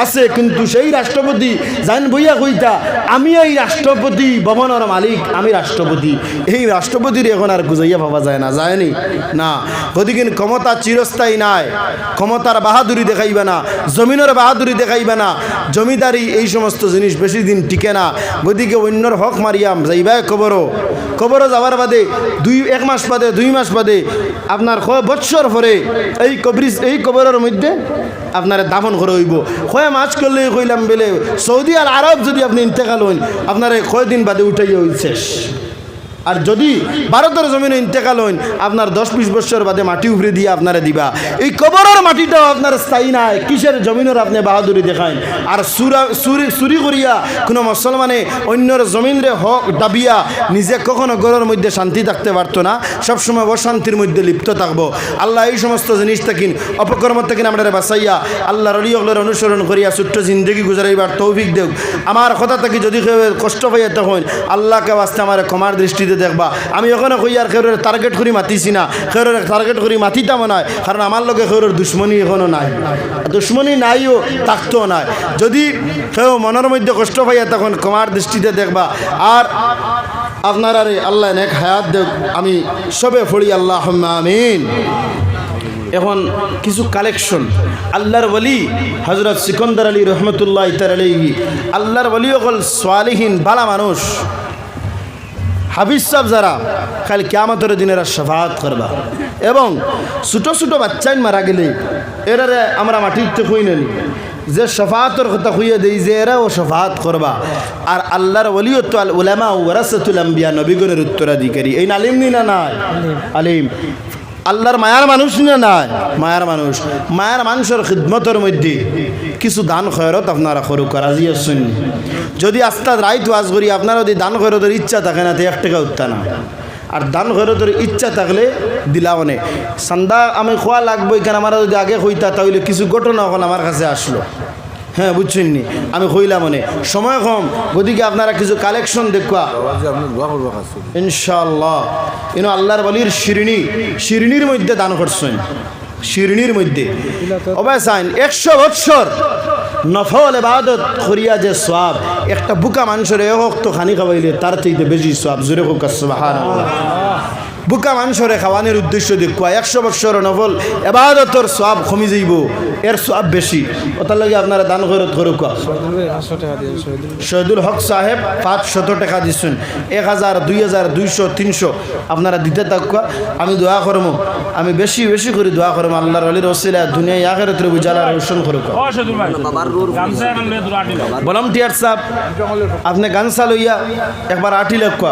Speaker 1: আছে কিন্তু সেই রাষ্ট্রপতি জান বইয়া কইতা আমি এই রাষ্ট্রপতি ভবনের মালিক আমি রাষ্ট্রপতি এই রাষ্ট্রপতির এখন আর গুজাইয়া পাওয়া যায় যায়নি না গতিকে ক্ষমতা চিরস্থায়ী নাই ক্ষমতার বাহাদুরি দেখাইবে না জমিনের বাহাদুরি দেখাইবে না জমিদারি এই সমস্ত জিনিস বেশি দিন টিকে না গতিকে অন্যর হক মারিয়াম যাইবা কবরও যাওয়ার বাদে এক মাস বাদে 2 মাস বাদে আপনার বৎসর পরে এই কবরের মধ্যে আপনার দাফন করে হইব কয় মাস করলে কইলাম বেলে সৌদি আর আরব যদি আপনি ইন্তেকাল হন আপনার কয়দিন বাদে উঠাইয়া শেষ আর যদি ভারতের জমিনে ইন্তেকাল হন আপনার 10-20 বছর বাদে মাটি উপরে দিয়ে আপনারা দিবা এই কবরের মাটিটাও আপনার স্থায়ী নাই কিসের জমিনের আপনি বাহাদুরি দেখান আর চুরি করিয়া কোনো মুসলমানে অন্যর জমিনরে হক দাবিয়া নিজে কখনো ঘরের মধ্যে শান্তি থাকতে পারতো না সবসময় অশান্তির মধ্যে লিপ্ত থাকবো আল্লাহ এই সমস্ত জিনিস থাকেন অপকর্ম থাকেন আমরা বাঁচাইয়া আল্লাহ রলিয়গুলোর অনুসরণ করিয়া ছোট্ট জিন্দগি গুজারাইবার তৌফিক দেব আমার কথা থাকি যদি কেউ কষ্ট পাইয়া তখন আল্লাহকে বাঁচতে আমার ক্ষমার দৃষ্টিতে দেখবা আমি ওখানে কই আর খেউরের টার্গেট করি মাতিছি না খেউরের টার্গেট করি মাতিতাম নয় কারণ আমার লগে খেউরের দুশ্মনী এখনো নাই দুশ্মনী নাইও থাকতেও নাই যদি কেউ মনের মধ্যে কষ্ট পাইয়া তখন ক্ষমার দৃষ্টিতে দেখবা আর আপনারা আল্লাহ নেক হায়াত দেব আমি সবে পড়ি আল্লাহুম্মা আমিন এখন কিছু কালেকশন আল্লাহর ওলি হযরত সিকন্দর আলী রহমতুল্লাহ আলাইহি আল্লাহর ওলি হল সালিহিন ভালো মানুষ হাফিজ সাহেব যারা খালি কিয়ামতের দিন এরা শাফাআত করবা এবং ছোটো ছোটো বাচ্চাই মারা গেলে এরারে আমরা মাটিতে খুঁই নেনি যে শাফাআতের কথা খুঁয়ে দেই যে এরাও শাফাআত করবা আর আল্লাহর ওলিয়ত আল উলামা ওয়ারাসাতুল আম্বিয়া নবীগণের উত্তরাধিকারী এই আলিম নি না নাই আলিম আল্লাহর মায়ার মানুষ না নাই মায়ার মানুষের খিদমতের মধ্যে কিছু দান খয়রত আপনারা করুক রাজি আছেন যদি আস্তা রাইত ওয়াজ করি আপনারা যদি দান খয়রতের ইচ্ছা থাকে না তো 1 টাকা উঠতা না আর দান খয়রতের ইচ্ছা থাকলে দিলাও নে সান্দা আমি খোয়া লাগবো এখানে আমরা যদি আগে হইতা তাহলে কিছু ঘটনা এখন আমার কাছে আসলো হ্যাঁ বুঝছেন নি আমি কইলাম মনে সময় কম গদিকে আপনারা কিছু কালেকশন দেখবা ইনশাআল্লাহ ইনো আল্লাহর ওলির শিরনির মধ্যে দান করছেন শিরনির মধ্যে অবশ্যান 100 বছর নফল ইবাদত করিয়া যে সওয়াব একটা বুকা মানুষের এক ওয়াক্ত খানি খাওয়াইলে তার চাইতে বেশি সওয়াব জোরে হোক সুবহানাল্লাহ বুকা মানুষের খাওয়ানোর উদ্দেশ্য দেখুয়া 100 বছর নফল ইবাদতর সওয়াব কমে যাইব এর সব বেশি ওটার লাগে আপনারা দান খরচ করুক শহীদুল হক সাহেব 500 টাকা দিচ্ছেন 1000 2000 200 300 আপনারা দিতে থাকুক আমি দোয়া করবো আমি বেশি বেশি করে দোয়া করবো আল্লাহর ওলির ওসিলা দুনিয়া আখিরাতের উজালা রোশন করুক ভলান্টিয়ার সাহেব আপনি গানসা লইয়া একবার 8 লক্ষ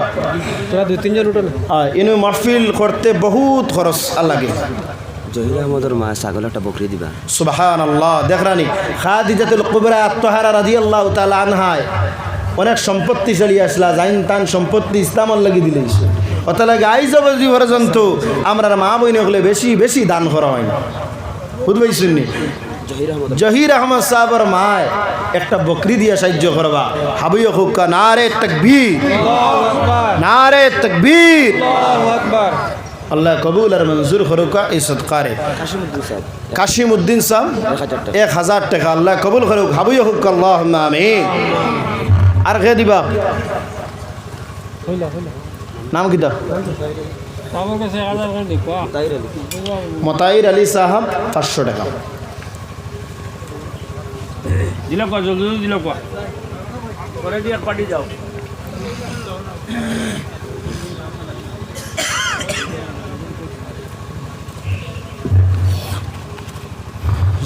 Speaker 2: দুই তিনজন উঠো
Speaker 1: ইনু মাহফিল করতে বহুত খরচ লাগে
Speaker 2: জহির আহমদের মা ছাগল একটা বকরি দিবা
Speaker 1: সুবহানাল্লাহ দেখরানি খাদিজাতুল কুবরা আত-তাহারা রাদিয়াল্লাহু তাআলা আনহায় অনেক সম্পত্তি চলি আসলা জাইন তান সম্পত্তি ইসলামর লাগি দিলেছে ওটা লাগে আইজ অবধি পর্যন্ত আমরা মা বইন হলে বেশি বেশি দান করা হয় না বুঝবাই শুননি জহির আহমদ সাহেবের মায় একটা বকরি দিয়ে সাহায্য করবা হাবিয় হুক্কা নারে তাকবীর নারে তাকবীর আল্লাহু আকবার আল্লাহ কবুল আর মঞ্জুর করুক এই সদকারে কাশিমউদ্দিন সাহেব 1000 টাকা আল্লাহ কবুল করুক হাবিয় হুক্কা আল্লাহুম্মা আমিন আর কে দিবা নাম কিতা মতাইর আলী সাহেব 500 টাকা
Speaker 3: দিলে কো জলদি দিলে কো করে দিয়ে পার্টি যাও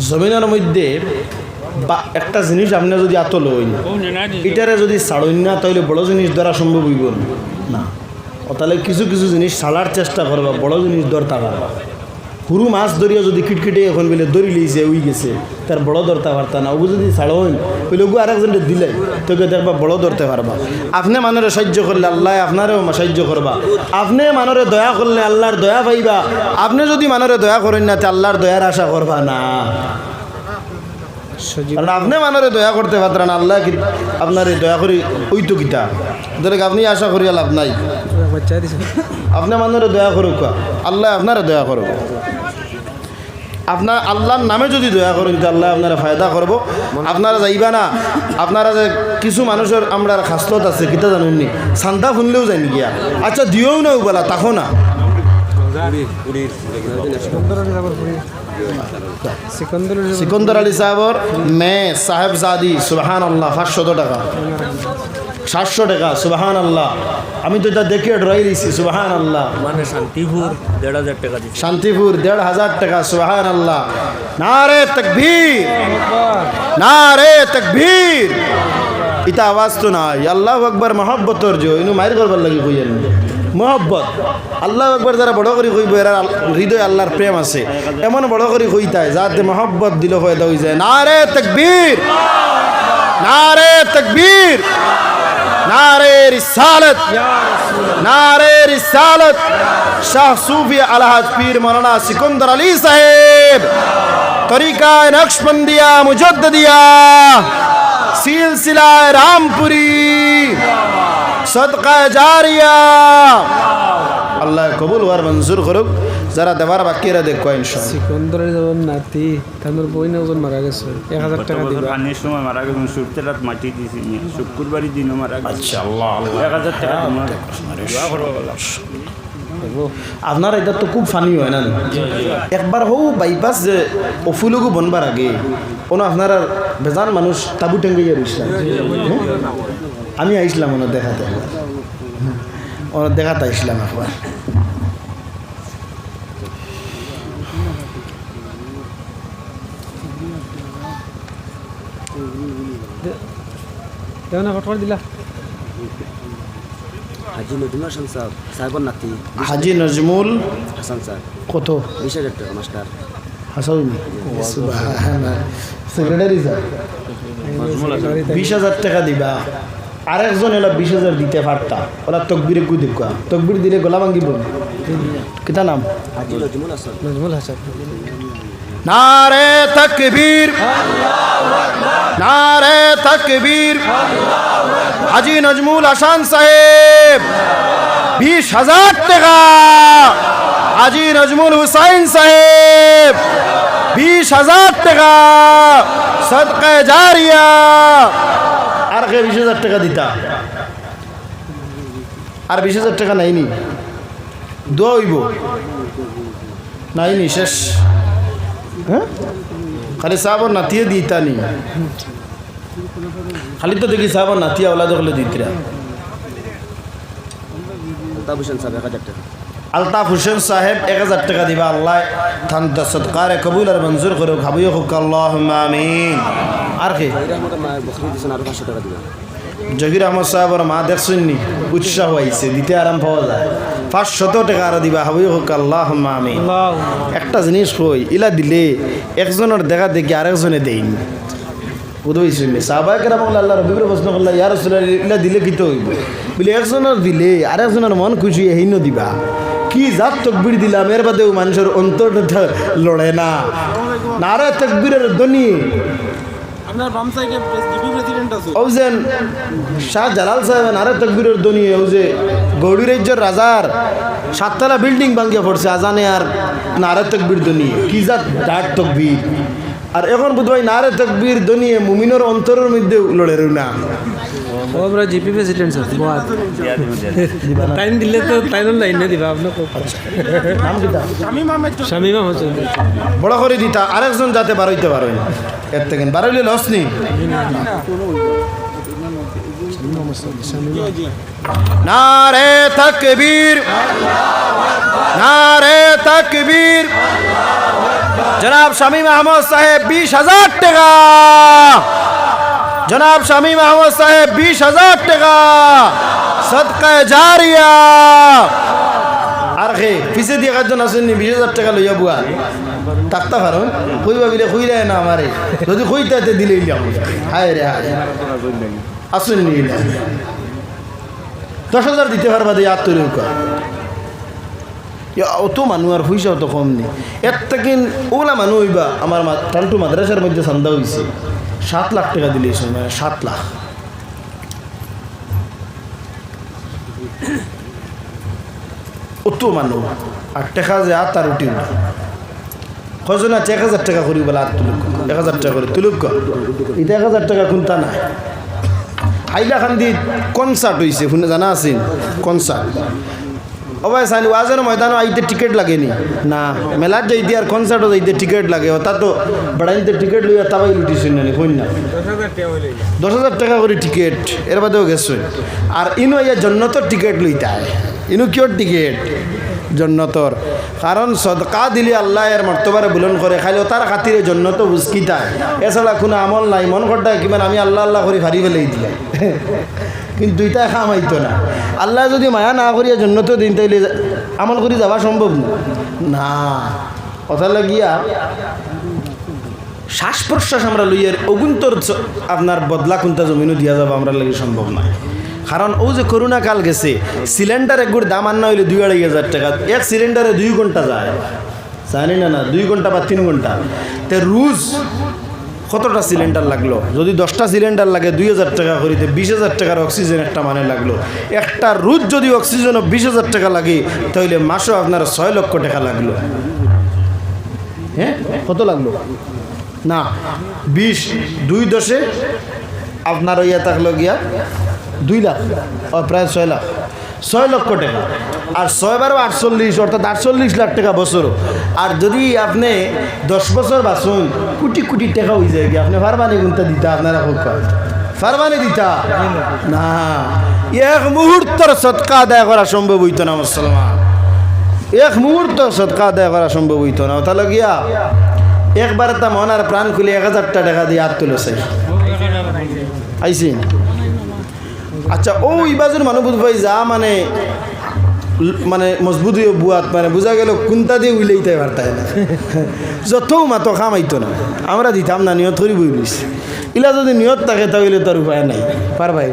Speaker 1: জমিনের মধ্যে বা একটা জিনিস আপনি যদি আত লইন এটারে যদি ছাড়ইন না তাহলে বড় জিনিস ধরা সম্ভব হইব না তাহলে কিছু কিছু জিনিস ছাড়ার চেষ্টা করবা বড় জিনিস ধরতে পারবা হুরু মাছ ধরিয়া যদি খিটখিটে এখন বলে ধরি লইছে উই গেছে তার বড় ধরতে পারতা না ওগু যদি ছাড়ইন ওই লোক আরেকজনকে দিলে তোকে দেখবা বড় ধরতে পারবা আপনি মানুষের সাহায্য করলে আল্লাহ আপনারও সাহায্য করবা আপনি মানুষের দয়া করলে আল্লাহর দয়া পাইবা আপনি যদি মানুষের দয়া করেন না তে আল্লাহর দয়ার আশা করবা না কারণ আপনি মানুষের দয়া করতে পারতেন আল্লাহ আপনার দয়া করি ওই তো কিতা ধরে আপনি আশা করিয়া লাভ নাই আপনি মানুষের দয়া করুক আল্লাহ আপনারা দয়া করুক আপনার আল্লাহর নামে যদি দয়া করেন তো আল্লাহ আপনারা ফায়দা করবো আপনারা যাইবা না আপনারা যে কিছু মানুষের আমরা খাসলত আছে কিতা জানুননি সান্তা শুনলেও যায়নি গিয়া আচ্ছা দিয়েও না বলা তাকো না সিকন্দর আলী সাহেবর মেয়ে সাহেবজাদি সুবহানাল্লাহ 500 টাকা 700 টাকা সুবহানাল্লাহ আমি তো এটা দেখে ডরাই দিছি সুবহানাল্লাহ
Speaker 3: মানে শান্তিপুর 1500 টাকা দিছি
Speaker 1: শান্তিপুর 1500 টাকা সুবহানাল্লাহ নারে তাকবীর নারে তাকবীর ইতা আওয়াজ তো নাই আল্লাহু আকবার মহব্বতর জো ইনু মাইর করবার লাগি কইয়েন মহব্বত আল্লাহু আকবার যারা বড় করে কইব এর হৃদয় আল্লাহর প্রেম আছে এমন বড় করে কইতায় যাতে মহব্বত দিল ফায়দা হই যায় নারে তাকবীর নারে তাকবীর নারে রিসালাত নারে রিসালাত শাহ সুফি আলহাজ পীর মৌলানা সিকন্দর আলী সাহেব তরিকা নকশবন্দিয়া মুজদ্দিদিয়া সিলসিলায়ে রামপুরি সদকা জারিয়া আল্লাহ কবুল আর মঞ্জুর করুক যারা দেবার বাকিরা দেখো ইনশাআল্লাহ
Speaker 2: সিকন্দরের যখন নাতি তাদের বই না ওজন মারা গেছে 1000 টাকা দিবা
Speaker 3: পানির সময় মারা গেছে শুক্রবার রাত মাটি দিছি শুক্রবারই দিন মারা গেছে আচ্ছা আল্লাহ 1000 টাকা তোমার দোয়া করব
Speaker 1: আপনার এটা তো খুব ফানি হয় না একবার হো বাইপাস যে অফুলগু বনবার আগে কোনো আপনার বেজান মানুষ তাবু টেঙ্গে গিয়ে আমি আইসলাম ওনার দেখাতে ওনার দেখাতে আইসলাম একবার
Speaker 2: দেওনা ফটো দিলা
Speaker 4: হাজি নজমুল হাসান সাহেব সাহেবর নাতি
Speaker 1: হাজি নজমুল
Speaker 4: হাসান স্যার
Speaker 1: কত
Speaker 4: 20,000 টাকা মাস্টার
Speaker 1: হাসান সেক্রেটারি স্যার 20,000 টাকা দিবা আরেকজন এলা 20,000 দিতে পারতা ওরা তকবিরে কই দেখবা তকবির দিলে গলা ভাঙ্গিব কিতা নাম
Speaker 4: হাজি নজমুল হাসান
Speaker 1: নারে তাকবীর নারে তাকবীর হাজি নজমুল হাসান সাহেব 20,000 টাকা হাজি নজমুল হুসাইন সাহেব 20,000 টাকা সদকা জারিয়া আর কে 20,000 টাকা দিতা আর 20,000 টাকা নাইনি দোয়া হইব নাইনি শেষ হ্যাঁ খালি সাহাবর নাতিয়ে দিতা নি খালি তো দেখি সাহাবর নাতিয়া ওলা দেখলে দিতরা
Speaker 4: আলতাফ হোসেন সাহেব 1000 টাকা
Speaker 1: আলতাফ হোসেন সাহেব 1000 টাকা দিবা আল্লাহ থান সদকারে কবুল আর মঞ্জুর করো খাবিও হোক আল্লাহুম্মা আমিন। আর কি
Speaker 4: জহির আহমদ মায়ের বকরি দিয়েছেন আরো 500 টাকা দিবেন
Speaker 1: জহির আহমদ সাহেবর মা দেখছেননি উৎসাহ হয়েছে দিতে আরাম পাওয়া যায় 500 টাকা আর দিবা খাবিও হোক আল্লাহুম্মা আমিন। একটা জিনিস কই ইলা দিলে একজনের দেখা দেখি আরেকজনে দেয়নি বুঝবেন সাহাবায়ে কেরাম আল্লাহ রবির প্রশ্ন করলা ইয়া রাসূলুল্লাহ ইলা দিলে কি তো হইব বলে একজনের দিলে আরেকজনের মন খুশি হইন দিবা কি জাত তকবীর দিলাম এর বাদেও মানুষের অন্তরটা লড়ে না নারে তকবীরের ধ্বনি
Speaker 2: আপনার বাম সাইডে ডিপি প্রেসিডেন্ট আছে
Speaker 1: ওজেন শাহ জালাল সাহেব নারে তকবীরের ধ্বনি ওজে গৌড়ি রাজ্যের রাজার 7 তলা বিল্ডিং ভাঙিয়ে পড়ছে আজানে আর নারে তকবীর ধ্বনি কি জাত ডাক তকবীর আর এখন বুঝবাই নারে তকবীর ধ্বনি মুমিনের অন্তরের মধ্যে লড়ে না
Speaker 2: ও আমরা জিপি প্রেসিডেন্ট স্যার বহুত টাইম দিলে তো টাইম লাইন না দিবা আপনাকে
Speaker 1: নাম কিটা
Speaker 2: শামীম আহমদ
Speaker 1: বড় করে দিতা আরেকজন যাতে বাড়াইতে পারো এর থেকে বাড়াইলে লস নেই নারে তাকবীর নারে তাকবীর জনাব শামীম আহমদ সাহেব 20,000 টাকা জনাব শামীম আহমদ সাহেব 20,000 টাকা সদকা জারিয়া আর হে পিছে দিয়ে কাজন আসেননি 20,000 টাকা লইয়া বুয়া তাকতা পারো কইবা বিলে কইরা না আমারে যদি কইতাতে দিলেই যাব হায় রে হায় আসেননি 10,000 দিতে পারবা দিয়ে আত্মীয় কর অত মানুষ আর পয়সাও তো কম নেই এর থেকে ওলা মানুষ হইবা আমার টান্টু মাদ্রাসার মধ্যে চান্দা হয়েছে 7 লাখ টাকা দিলে 7 লাখ অত মানুষ আর টাকা যে আর তার উঠি কজন আছে 1,000 টাকা করি বলে আর তুলুক 1,000 টাকা করে তুলুক এটা 1,000 টাকা কোনটা নাই হাইলাকান্দি কনসার্ট হয়েছে শুনে জানা আছেন কনসার্ট অবাই চাইলে ওয়াজের ময়দানও আইতে টিকিট লাগেনি না মেলার যাইতে আর কনসার্টও যাইতে টিকিট লাগে তা তো বাড়াইতে টিকিট লইয়া তাবাই লুটিছেন না কই না 10,000 টাকা করে টিকিট এর বাদেও গেছে আর ইনো ইয়া জন্নতর টিকিট লইতে হয় ইনো কিয়র টিকিট জন্নতর কারণ সদকা দিলে আল্লাহ এর মর্তবারে বুলন করে খালি তার খাতিরে জন্নত বুঝকিতায় এছাড়া কোনো আমল নাই মন করতে কিমান আমি আল্লাহ আল্লাহ করে ভারি ফেলেই দিলাই কিন্তু দুইটা কাম আইতো না আল্লাহ যদি মায়া না করিয়া জন্নত দিন তাইলে আমল করে যাওয়া সম্ভব না কথা লাগিয়া শ্বাস প্রশ্বাস আমরা লইয়ার অগুন্তর আপনার বদলা কোনটা জমিনও দিয়া যাবো আমরা লাগে সম্ভব নয় কারণ ও যে করোনা কাল গেছে সিলিন্ডার একগুর দাম আন্না হইলে 2,500 টাকা এক সিলিন্ডারে 2 ঘন্টা যায় জানি না 2 ঘন্টা বা 3 ঘন্টা তে রোজ কতটা সিলিন্ডার লাগলো যদি 10টা সিলিন্ডার লাগে 2,000 টাকা করিতে 20,000 টাকার অক্সিজেন একটা মানে লাগলো একটা রোজ যদি অক্সিজেনও 20,000 টাকা লাগে তাহলে মাসও আপনার 6 লক্ষ টাকা লাগলো হ্যাঁ কত লাগলো না 20 2 দশে আপনার ইয়া থাকলো গিয়া 2 লাখ প্রায় 6 লাখ 6 লক্ষ টাকা আর 6 বারো 48 অর্থাৎ 48 লাখ টাকা বছর আর যদি আপনি 10 বছর বাঁচুন কোটি কোটি টাকা হয়ে যায় আপনি ফারমানি গুনতে দিতা আপনারা হোক ফারমানি দিতা না এক মুহূর্তের সদকা আদায় করা সম্ভব হইতো না মুসলমান এক মুহূর্ত সদকা আদায় করা সম্ভব হইতো না তাহলে গিয়া একবার তা মন আর প্রাণ খুলে 1,000 টাকা দিয়ে হাত তুলে চাই আইসি আচ্ছা ওই বাজুর মানুষ বুঝবাই যা মানে মানে মজবুত হয়ে বুয়াত মানে বোঝা গেল কোনটা দিয়ে উইলেইতে পারতায় না যত মাতো খামাইতো না আমরা দিতাম না নিয়ত করি বইলিস ইলা যদি নিয়ত থাকে তাহলে তোর উপায় নাই পারবাই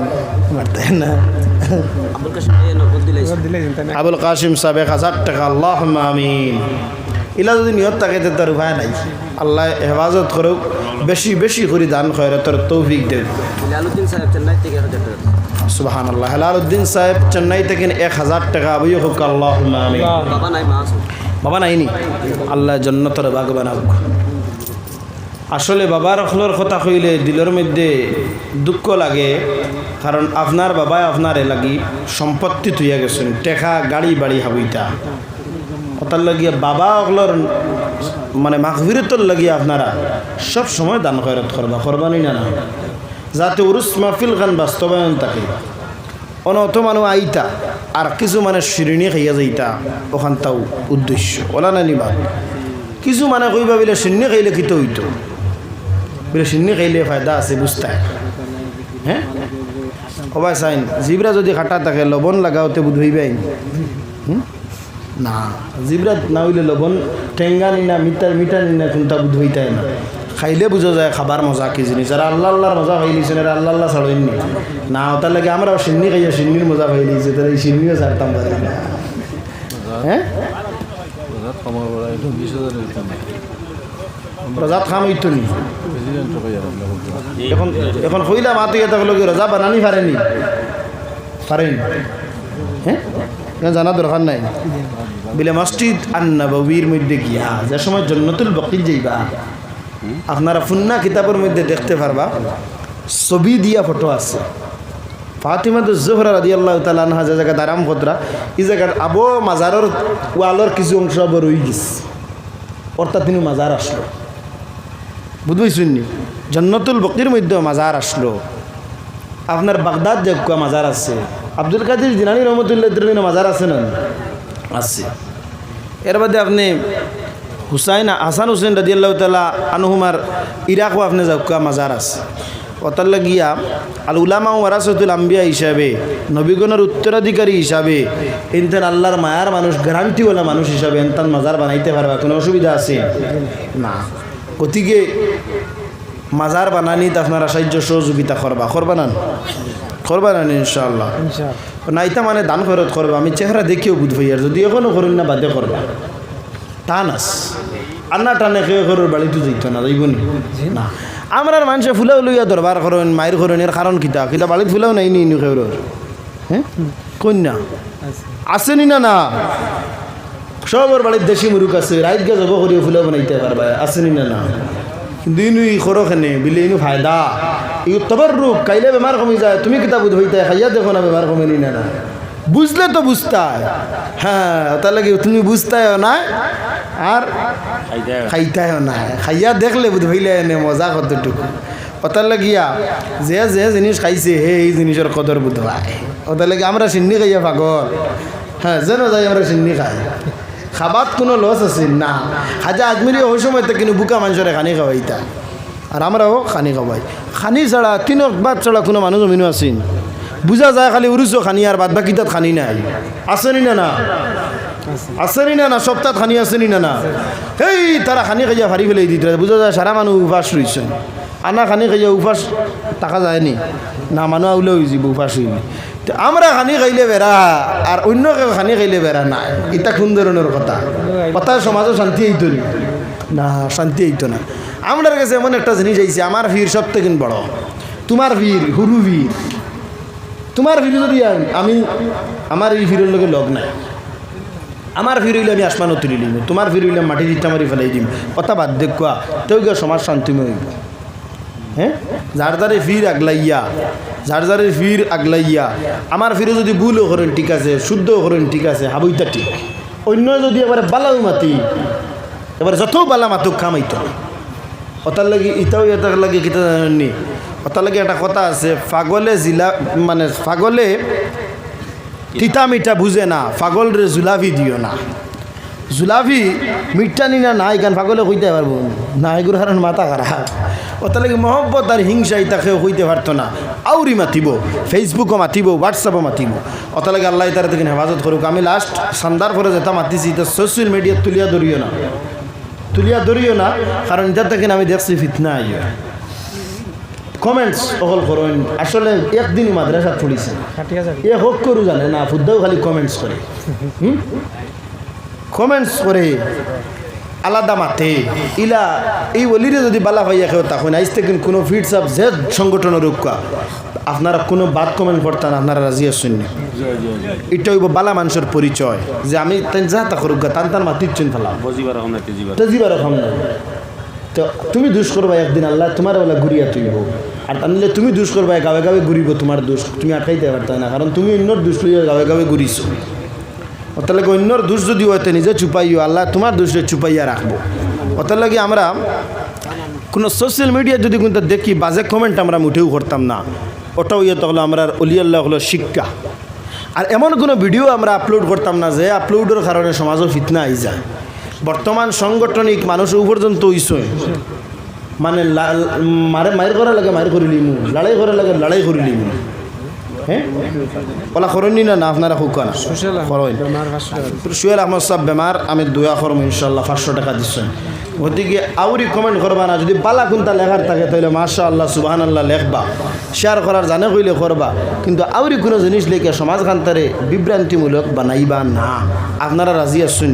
Speaker 1: পারতায় না আবুল কাসিম সাহেব 1,000 টাকা আল্লাহুম্মা আমিন ইলা যদি নিয়ত থাকে তার উপায় নাই আল্লাহ হেফাজত করুক বেশি বেশি করে দান খয়রাতের তৌফিক দেব
Speaker 4: হেলালউদ্দিন সাহেব চেন্নাই থেকে 1,000 টাকা
Speaker 1: সুবহানাল্লাহ হেলালউদ্দিন সাহেব চেন্নাই থেকে 1,000 টাকা আবুই হোক আল্লাহুম্মা আমিন
Speaker 4: বাবা নাই মা আছে
Speaker 1: বাবা নাইনি আল্লাহ জান্নাতের বাগ বানাউক আসলে বাবার অখলর কথা কইলে দিলের মধ্যে দুঃখ লাগে কারণ আপনার বাবা আপনার লাগি সম্পত্তি তুইয়া গেছেন টেকা গাড়ি বাড়ি হাবইতা ওটার লাগিয়ে বাবা অখলর মানে মাগফিরাতর লাগি আপনারা সব সময় দান খয়রাত করবানি না যাতে উরুস মাহফিল গান বাস্তবায়ন থাকে অনত মানুষ আইতা আর কিছু মানে শিরিনি খাইয়া যাইতা ওখান তাও উদ্দেশ্য ওলা না নিবা কিছু মানে কইবা বলে শিরিনি খাইলে কিতো হইতো বলে শিরিনি খাইলে ফায়দা আছে বুঝতায় হ্যাঁ কবাই চাইন জিবরা যদি খাটা থাকে লবণ লাগাওতে বুধ হইবাই না জিবরা না হইলে লবণ টেঙ্গা নি না মিঠা নি না কোনটা বুধ হইতায় না খাইলে বুঝা যায় খাবার মজা কি জিনিস আর আল্লাহর মজা খাইলিছেন আর আল্লাহ ছাড়েননি না ওটার লাগে আমরা সিন্নি খাইয়া সিন্নির মজা খাইলিছে তাহলে এই সিন্নিও ছাড়তাম পারি না হ্যাঁ রোজাত খাম হইতো নি এখন এখন হইলা মাতে এটা হলো রোজা বানানি পারেনি হ্যাঁ জানা দরকার নাই বলে মসজিদ আন-নববীর মধ্যে গিয়া যে সময় জান্নাতুল বাকিল যাইবা আপনারা ফুন্না কিতাবের মধ্যে দেখতে পারবা ছবি দিয়া ফটো আছে ফাতিমাতুজ জোহরা রাদিয়াল্লাহু তাআলা আনহা যে জায়গা দারাম খতরা এই জায়গার আবো মাজারের ওয়ালের কিছু অংশ রয়ে গেছে অর্থাৎ তিনি মাজার আসলো বুঝবেন নি জান্নাতুল বাকির মধ্যে মাজার আসলো আপনার বাগদাদ যে মাজার আছে আব্দুল কাদের জিলানী রহমতুল্লাহ দিনের মাজার আছে না আছে এর মধ্যে আপনি হাসান হুসেন রাদিয়াল্লাহু তাআলা আনহুমার ইরাকও আপনি যাওয়া মাজার আছে ওটার লাগিয়া আল উলামা ওয়ারাসাতুল আম্বিয়া হিসাবে নবীগণের উত্তরাধিকারী হিসাবে এনতেন আল্লাহর মায়ার মানুষ গ্যারান্টিওয়ালা মানুষ হিসাবে এনতান মাজার বানাইতে পারবা কোনো অসুবিধা আছে না গতিকে মাজার বানানিতে আপনারা সাহায্য সহযোগিতা করবা না ইনশাআল্লাহ নাইতা মানে দান খরচ করবা আমি চেহারা দেখিও বুধ ভাইয়ার যদি এখনও করুন না বাদে করবা টানাস আন্না টানে খেয়ে ঘরের বাড়িতে যাইত না যাইবনি না আমরা মানুষে ফুলাও লইয়া দরবার করেন মায়ের করেন এর কারণ কিতা বাড়িতে ফুলাও নাই নি খেয়ের হ্যাঁ কন্যা আসেনি না সবর বাড়ির দেশি মুরুখ আছে রাইত গা জব করিও ফুলাও বানাইতে পারবা আসেনি না কিন্তু ইনু ই খরো খেনে বিলে ইনু ফায়দা ই তবর রূপ কাইলে বেমার কমি যায় তুমি কিতা বুধ হইতে খাইয়া দেখো না বেমার কমেনি না বুঝলে তো বুঝতায় হ্যাঁ তার লাগে তুমি বুঝতায়ও না আর খাইতায়ও না খাইয়া দেখলে বুধ হইলে এনে মজা কতটুকু ওটার লাগিয়া যে জিনিস খাইছে এই জিনিসের কদর বুধ হয় ওটার লাগে আমরা সিন্নি খাইয়া পাগল হ্যাঁ যেন যাই আমরা সিন্নি খাই খাবাত কোনো লস আছে না হাজা আজমিরি ওই সময় তো কিন্তু বুকা মানুষের খানি খাওয়াইতা আর আমরাও খানি খাওয়াই খানি ছাড়া তিন বাদ ছাড়া কোনো মানুষ মিনু আসেন বুঝা যায় খালি উরুসও খানি আর বাদ বাকি তাত খানি নাই আসেনি না সপ্তাহ খানি আসেনি না এই তারা খানি খাইয়া ফারি ফেলে দিতে বুঝা যায় সারা মানুষ উপাস রয়েছেন আনা খানি খাইয়া উপাস টাকা যায়নি না মানুষ আউলে হয়ে যাব উপাস হইনি আমরা খানি খাইলে বেড়া আর অন্য কেউ খানি খাইলে বেড়া নাই এটা কোন ধরনের কথা সমাজও শান্তি হইতো না শান্তি হইতো না আমার কাছে এমন একটা জিনিস আইছে আমার ভিড় সব থেকে বড় তোমার ভিড় হুরু ভিড় তোমার ভিড় যদি আমি আমার এই ভিড়ের লোকের লগ নাই আমার ভিড় হইলে আমি আসমানও তুলি দিম তোমার ভিড় হইলে মাটি দিতে মারি ফেলাই দিম কথা বাদ দেখুয়া তেও গিয়ে সমাজ শান্তিময় হইব হ্যাঁ যার যারে ভিড় আগলাইয়া আমার ফিরে যদি ভুলও করেন ঠিক আছে শুদ্ধও করেন ঠিক আছে হাবইতা ঠিক অন্য যদি এবারে বালাও মাতি এবারে যত বালা মাতুক খামাইত ওটার লাগি এটার লাগে কিতা জানেননি ওটার লাগে একটা কথা আছে পাগলে তিতা মিঠা বুঝে না পাগল রে জুলাফি দিও না জুলাফি মিঠা নি না এখান পাগলে কইতে পারবো না এগুলো কারণ মাথা খারাপ ওটার লাগে মহব্বত আর হিংসা ইতাকেও কইতে পারতো না আউরি মাতিব ফেসবুকও মাতিব হোয়াটসঅ্যাপও মাতিব ওটার লাগে আল্লাহ তারা থেকে হেফাজত করুক আমি লাস্ট সন্ধ্যার পরে যেটা মাতিছি এটা সোশ্যাল মিডিয়া তুলিয়া ধরিও না কারণ এটা থেকে আমি দেখছি ফিতনা আইয়া কমেন্টস অকল করেন আসলে একদিনই মাদ্রাসা পড়িছে এ হোক করু জানে না ফুদ্দাও খালি কমেন্টস করে আলাদা মাথে ইলা এই অলিরে যদি বালা ভাইয়া খেয়ে তখন আইস থেকে কোনো ফিটসাপ যে সংগঠনের রক্ষা আপনারা কোনো বাদ কমেন্ট করতেন আপনারা রাজি আসছেন না এটা হইব বালা মানুষের পরিচয় যে আমি যা তা করুক টান মাতিচ্ছেন ফেলাম তেজিবার রকম না তো তুমি দুষ করবা একদিন আল্লাহ তোমার ওলা ঘুরিয়া তুইব আর তাহলে তুমি দুষ করবা গাঁয়ে গাঁয়ে ঘুরিব তোমার দোষ তুমি আটকাইতে পারত না কারণ তুমি অন্যর দুষ লইয়া গাঁয়ে গাঁয়ে ঘুরিছ তাহলে অন্যর দোষ যদি হইতে নিজে চুপাইও আল্লাহ তোমার দোষে চুপাইয়া রাখবো ওটার লাগে আমরা কোনো সোশ্যাল মিডিয়া যদি কিন্তু দেখি বাজে কমেন্ট আমরা মুঠেও করতাম না। ওটাও ইয়ে হলো আমরা অলিয়াল্লাহ হলো শিক্ষা। আর এমন কোনো ভিডিও আমরা আপলোড করতাম না যে আপলোডের কারণে সমাজও ফিতনা আই যায়। বর্তমান সাংগঠনিক মানুষ পর্যন্ত হইছে মানে মায়ের করা লাগে মায়ের করিলি মু, লড়াই করা লাগে লড়াই করিলি মু। হ্যাঁ ওলা করেননি না না আপনারা খুব না সুহেল আহমদ সাহেব বেমার, আমি দোয়া করবো ইনশাল্লাহ 500 টাকা দিচ্ছেন। গতিকে আউরি কমেন্ট করবা না, যদি বালা কোনটা লেখার থাকে তাহলে মাশা আল্লাহ সুবাহান আল্লাহ লেখবা, শেয়ার করার জানে কইলে করবা, কিন্তু আউরি কোনো জিনিস লেখে সমাজ খান্তারে বিভ্রান্তিমূলক বানাইবা না। আপনারা রাজি আসুন।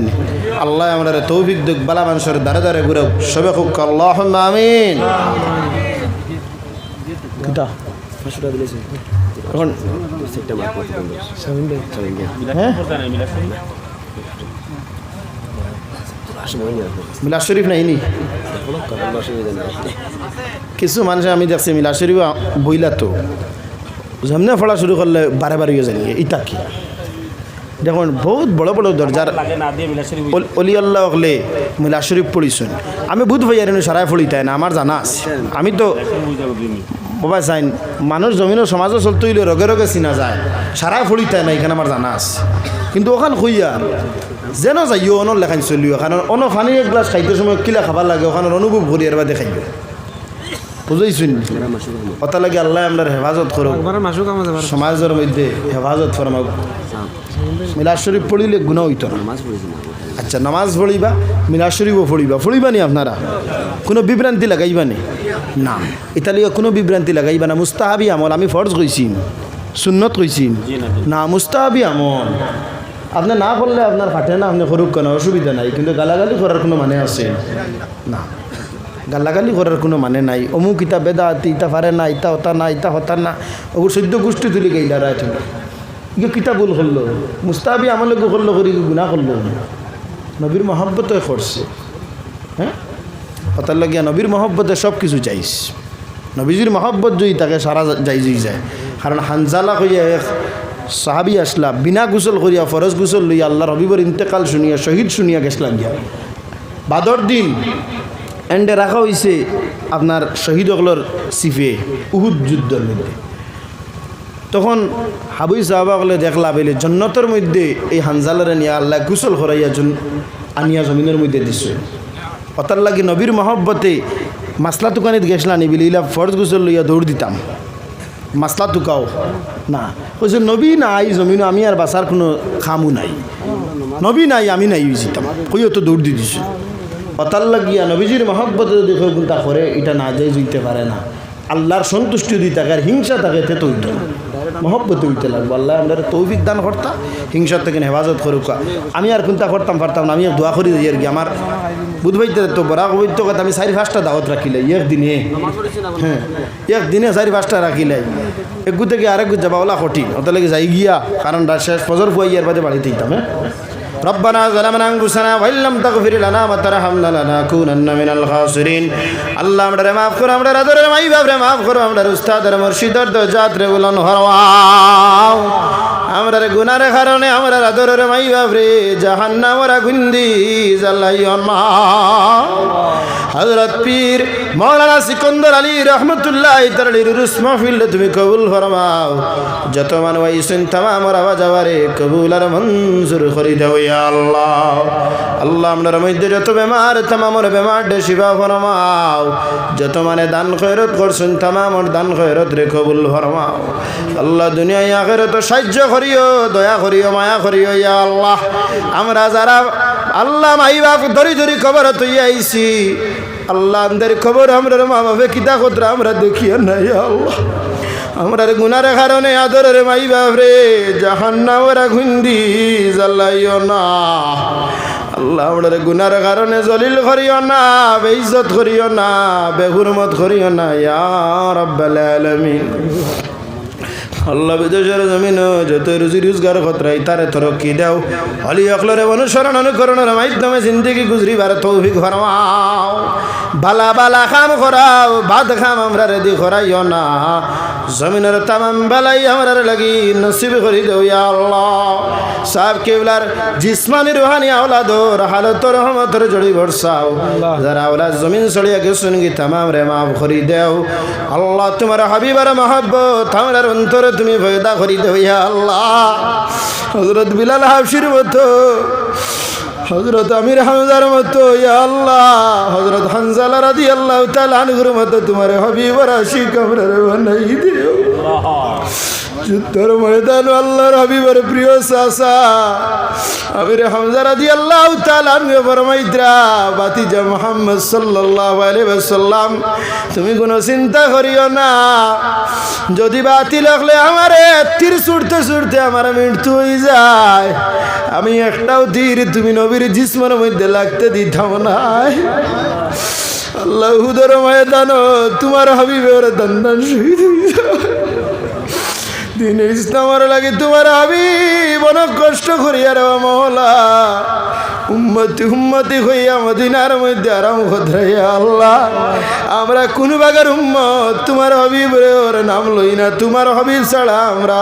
Speaker 1: আল্লাহ আমরা তৌফিক দিক, বালা মানুষের দ্বারে দ্বারে ঘুরে সবে খুব আল্লাহুম্মা আমিন। কিতা
Speaker 4: 500 টাকা দিলেছে
Speaker 1: এখন
Speaker 4: সেটটা মার করতে বলবো
Speaker 1: হ্যাঁ
Speaker 4: সময় নিয়ে আসবো
Speaker 1: মিলাদ শরীফ নাইনি
Speaker 4: কারণ অসুবিধা নেই।
Speaker 1: কিছু মানুষ আমি দেখছি মিলাদ শরীফ বইলা তো যেমনে পড়া শুরু করলে বারে বারে জানি ইটা কি। দেখুন বহুত বড় বড় দরজার অলি আল্লাহ হলে মিলাদ শরীফ পড়িছেন। আমি বুধ ভাই আর সারাই পড়ি তাই না, আমার জানা আছে। আমি তো বাবা চাইন মানুষ জমিনের সমাজও চলতে হইলে রগে রগে চিনা যায়, সারাই পড়ি তাই না, এখানে আমার জানা আছে। কিন্তু ওখান খুইয়া যেন যাইও অনর লেখান চলিও, কারণ অন ফানি এক গ্লাস খাইতে সময় কিলা খাবার লাগে ওখানে অনুভব করি আর বাদে খাইবে, বুঝেছেন? কথা লাগে আল্লাহ আমরা হেফাজত করো, সমাজের মধ্যে হেফাজত ফরমাও। মিলাদ শরীফ পড়িলে গুনাহ হইতো না। আচ্ছা নামাজ পড়িবা, মিলাদ শরীফও পড়িবা নি আপনারা? কোনো বিভ্রান্তি লাগাইবা নি না, ইতালিও কোনো বিভ্রান্তি লাগাইবা না। মুস্তাহাবি আমল, আমি ফরজ কইছি সুন্নত কইছি না, মুস্তাহাবি আমল। আপনি না করলে আপনার ফাটে না, আপনি করুক কেন, অসুবিধা নাই, কিন্তু গালাগালি করার কোনো মানে আছে না। গালাগালি করার কোনো মানে নাই। অমুক ইতা বেদাতি, ইতা পারে না, ইতা হতা না, ইতা হতা না, ওগুলো সদ্য গোষ্ঠী তুলি গাইলা রায় তুমি ইয়ে কিতা ভুল করলো, মুস্তাহাবি আমলে করলো করি গুনাহ করলো, নবীর মহব্বতে করছে। হ্যাঁ কথার লাগিয়া নবীর মহব্বতে সব কিছু চাইস। নবীজির মহব্বত যদি তাকে সারা যাই যায়। কারণ হানজালা কইয়া এক সাহাবি আসলা বিনা গোসল করিয়া ফরজ গোসল লইয়া আল্লাহর হবিবর ইন্তেকাল শুনিয়া শহীদ শুনিয়া গেছলা গিয়া। বাদর দিন এন্ডে রাখা হয়েছে আপনার শহীদগুলোর সিফে উহুদ যুদ্ধের মধ্যে। তখন হাবুই সাহাবাগুলো দেখলা বলে জন্নতের মধ্যে এই হানজালারে নিয়ে আল্লাহ গোসল করাইয়া আনিয়া জমিনের মধ্যে দিছে। অতার লাগি নবীর মহব্বতে মাসলা তুকানিত গেছলা নি বলে ইলা ফরজ গোসল লইয়া দৌড় দিতাম, মাসলা তুকাও না। কইছে নবী নাই জমিন, আমি আর বাসার কোনো খামু নাই, নবী নাই আমি নাই যেতাম, কইও তো দৌড় দি দিছে। অতার লাগিয়া নবীজির মহব্বতে যদি কেউ কোনটা করে এটা না যাই যেতে পারে না। আল্লাহর সন্তুষ্টি যদি থাকে আর হিংসা থাকে তে তো হইতো না, মহব্বতে হইতে লাগবো। আল্লাহ আমরা তৌফিক দান করতাম, হিংসার থেকে হেফাজত করুক। আমি আর কোনটা করতাম পারতাম না, আমি আর দোয়া করি যাই আর কি। আমার বুধ ভাইতে তো বড় হইত কথা, আমি 4-5টা দাওয়াত রাখিলে একদিনে, হ্যাঁ একদিনে 4-5টা রাখিলে একগু থেকে আরেকগু যাবা ওলা কঠিন। ওটা লাগে যাই গিয়া, কারণ শেষ ফজর ফুয়াইয়ার বাদে বাড়িতে দিতাম। হ্যাঁ ربنا ظلمنا انفسنا وان لم تغفر لنا وترحمنا لنكونن من الخاسرين। আল্লাহ আমারে maaf করো, আমরা আদরের মাই বাপরে maaf করো, আমরা উস্তাদের মুর্শিদের দরজাতরে বুলন্দ ফরমাও। আমরা গুনাহের কারণে আমরা আদরের মাই বাপরে জাহান্নামের গুন্দি জ্বালাইও না। হযরত পীর মাওলানা সিকন্দর আলী রহমাতুল্লাহ তাআলার রুস মাহফিল তুমি কবুল ফরমাও। যত মানুষ আইছেন तमाम আওয়াজ আওয়ারে কবুল আর মঞ্জুর করে দাও ইয়া আল্লাহ। আল্লাহ আমরার মধ্যে যত বেমার तमामর বেমার দে শিফা ফরমাও। যত মানে দান খয়রত করছেন तमामর দান খয়রত রে কবুল ফরমাও। আল্লাহ দুনিয়া আখিরাতে সাহায্য করিও, দয়া করিও, মায়া করিও ইয়া আল্লাহ। আমরা যারা আল্লাহ মাই বাপ ধরি ধরি খবর তুই আইছি, আল্লাহ আমাদের খবর আমরা মা বাপে কিতা কতরা আমরা দেখিও না ইয়া আল্লাহ। আমরা গুনার কারণে আদরের মাই বাপরে জাহান্নামের গুন্দি জ্বালাইও না। আল্লাহ আমরা গুনার কারণে জলিল করিও না, বেইজ্জত করিও না, বেহুরমত করিও না ইয়া রাব্বাল আলামিন। আল্লাহ বিদেশের জমিন যত রুজি রোজগার খতরাই তারে তরক্কি দেও অলি অকলরে অনুসরণ অনুকরণের মাধ্যমে জিন্দগি গুজরিবার তৌফিক ফরমাও বালা বালা খাম করাও ভাত খাম আমরা রেডি করাইও না জমিনের তামাম বালাই আমরা লাগি নসিব করি দেও ইয়া আল্লাহ সাহেব কেবলার জিসমানি রুহানি আওলাদর হালত রহমতর জড়ি বর্ষাও যারা আওলাদ জমিন ছড়িয়া গেছেন কি তামাম রে মাফ করি দেও আল্লাহ তোমার হাবিবার মহব্বত আমার অন্তরে তুমি পয়দা করি দেও ইয়া আল্লাহ হযরত বিলাল হাবশির মতো হযরত আমির হামজার মতো ইয়া আল্লাহ হযরত হানজালা রাদিয়াল্লাহু তাআলা আনহুর মতো তোমার হাবিবার আশিক আমরা বানাই দিও যুদ্ধের ময়দান আল্লাহর হাবিবের প্রিয় চাচা আমির হামজা রাদিয়াল্লাহু তাআলা আনহু ফরমাইতরা বাতিজা মুহাম্মদ সাল্লাল্লাহু আলাইহি ওয়াসাল্লাম তুমি কোনো চিন্তা করিও না যদি বাতিল হলে আমারে তীর ছুটতে ছুটতে আমার মৃত্যু হয়ে যায় আমি একটাও তীর তুমি নবীর জিসমের মধ্যে লাগতে দিতাম না আল্লাহ হুদর ময়দান তোমার হাবিবের দন্দন শহীদ হয়ে যায় দিনের ইসলামের লাগে তোমার হাবিব অনেক কষ্ট করিয়া রে মওলা উম্মতি উম্মতি হইয়া মদিনার মধ্যে আরাম খোদ্রাইয়া আল্লাহ আমরা কোন বাগার উম্মত তোমার হাবিবের নাম লই না তোমার হাবিব ছাড়া আমরা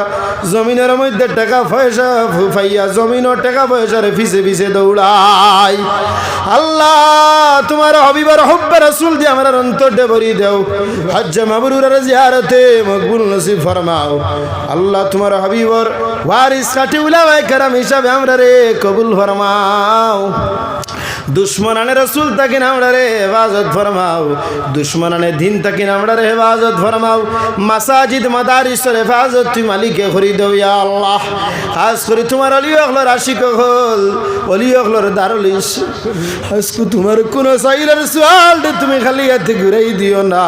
Speaker 1: জমিনের মধ্যে টাকা পয়সা ফাইয়া জমিনের টাকা পয়সার পিছে পিছে দৌড়াই আল্লাহ তোমার হাবিবের হুব্বে রাসূল দিয়ে আমরা অন্তরটা ভরি দেও হজ্জ মাবরুরের জিয়ারতে মকবুল নসিব ফরমাও আল্লাহ তোমার হাবিবর ওয়ারিস কাটি উলামায়ে কেরাম হিসাবে আমরা রে কবুল ফরমাও দুশ্মনানে রসুল তাকে আমরা রে হেফাজত ফরমাও দুশ্মনানে দিন তাকে আমরা রে হেফাজত ফরমাও মাসাজিদ মাদারিসের হেফাজত তুই মালিকে করি দেও ইয়া আল্লাহ খাস করে তোমার অলি অগলর আশিক হল অলি অগলর দারুলিস আজকে তোমার কোন সাইলের সোয়ালটা তুমি খালি হাতে ঘুরাই দিও না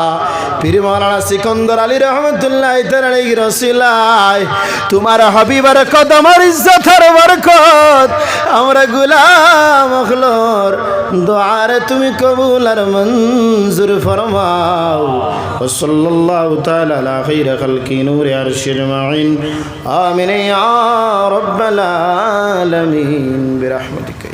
Speaker 1: পীর মাওলানা সিকন্দর আলী রহমতুল্লাহ তাআলাই রসিলায় তোমার হাবিবের কদমের ইজ্জতের বরকত আমরা গোলাম অগলর দোয়ারে তুমি কবুল আর মঞ্জুর ফরমাও সাল্লাল্লাহু তাআলা আলা খাইর খালকি নূর আরশিল মাইন আমিন ইয়া রাব্বাল আলামিন বিরহমাতিকা।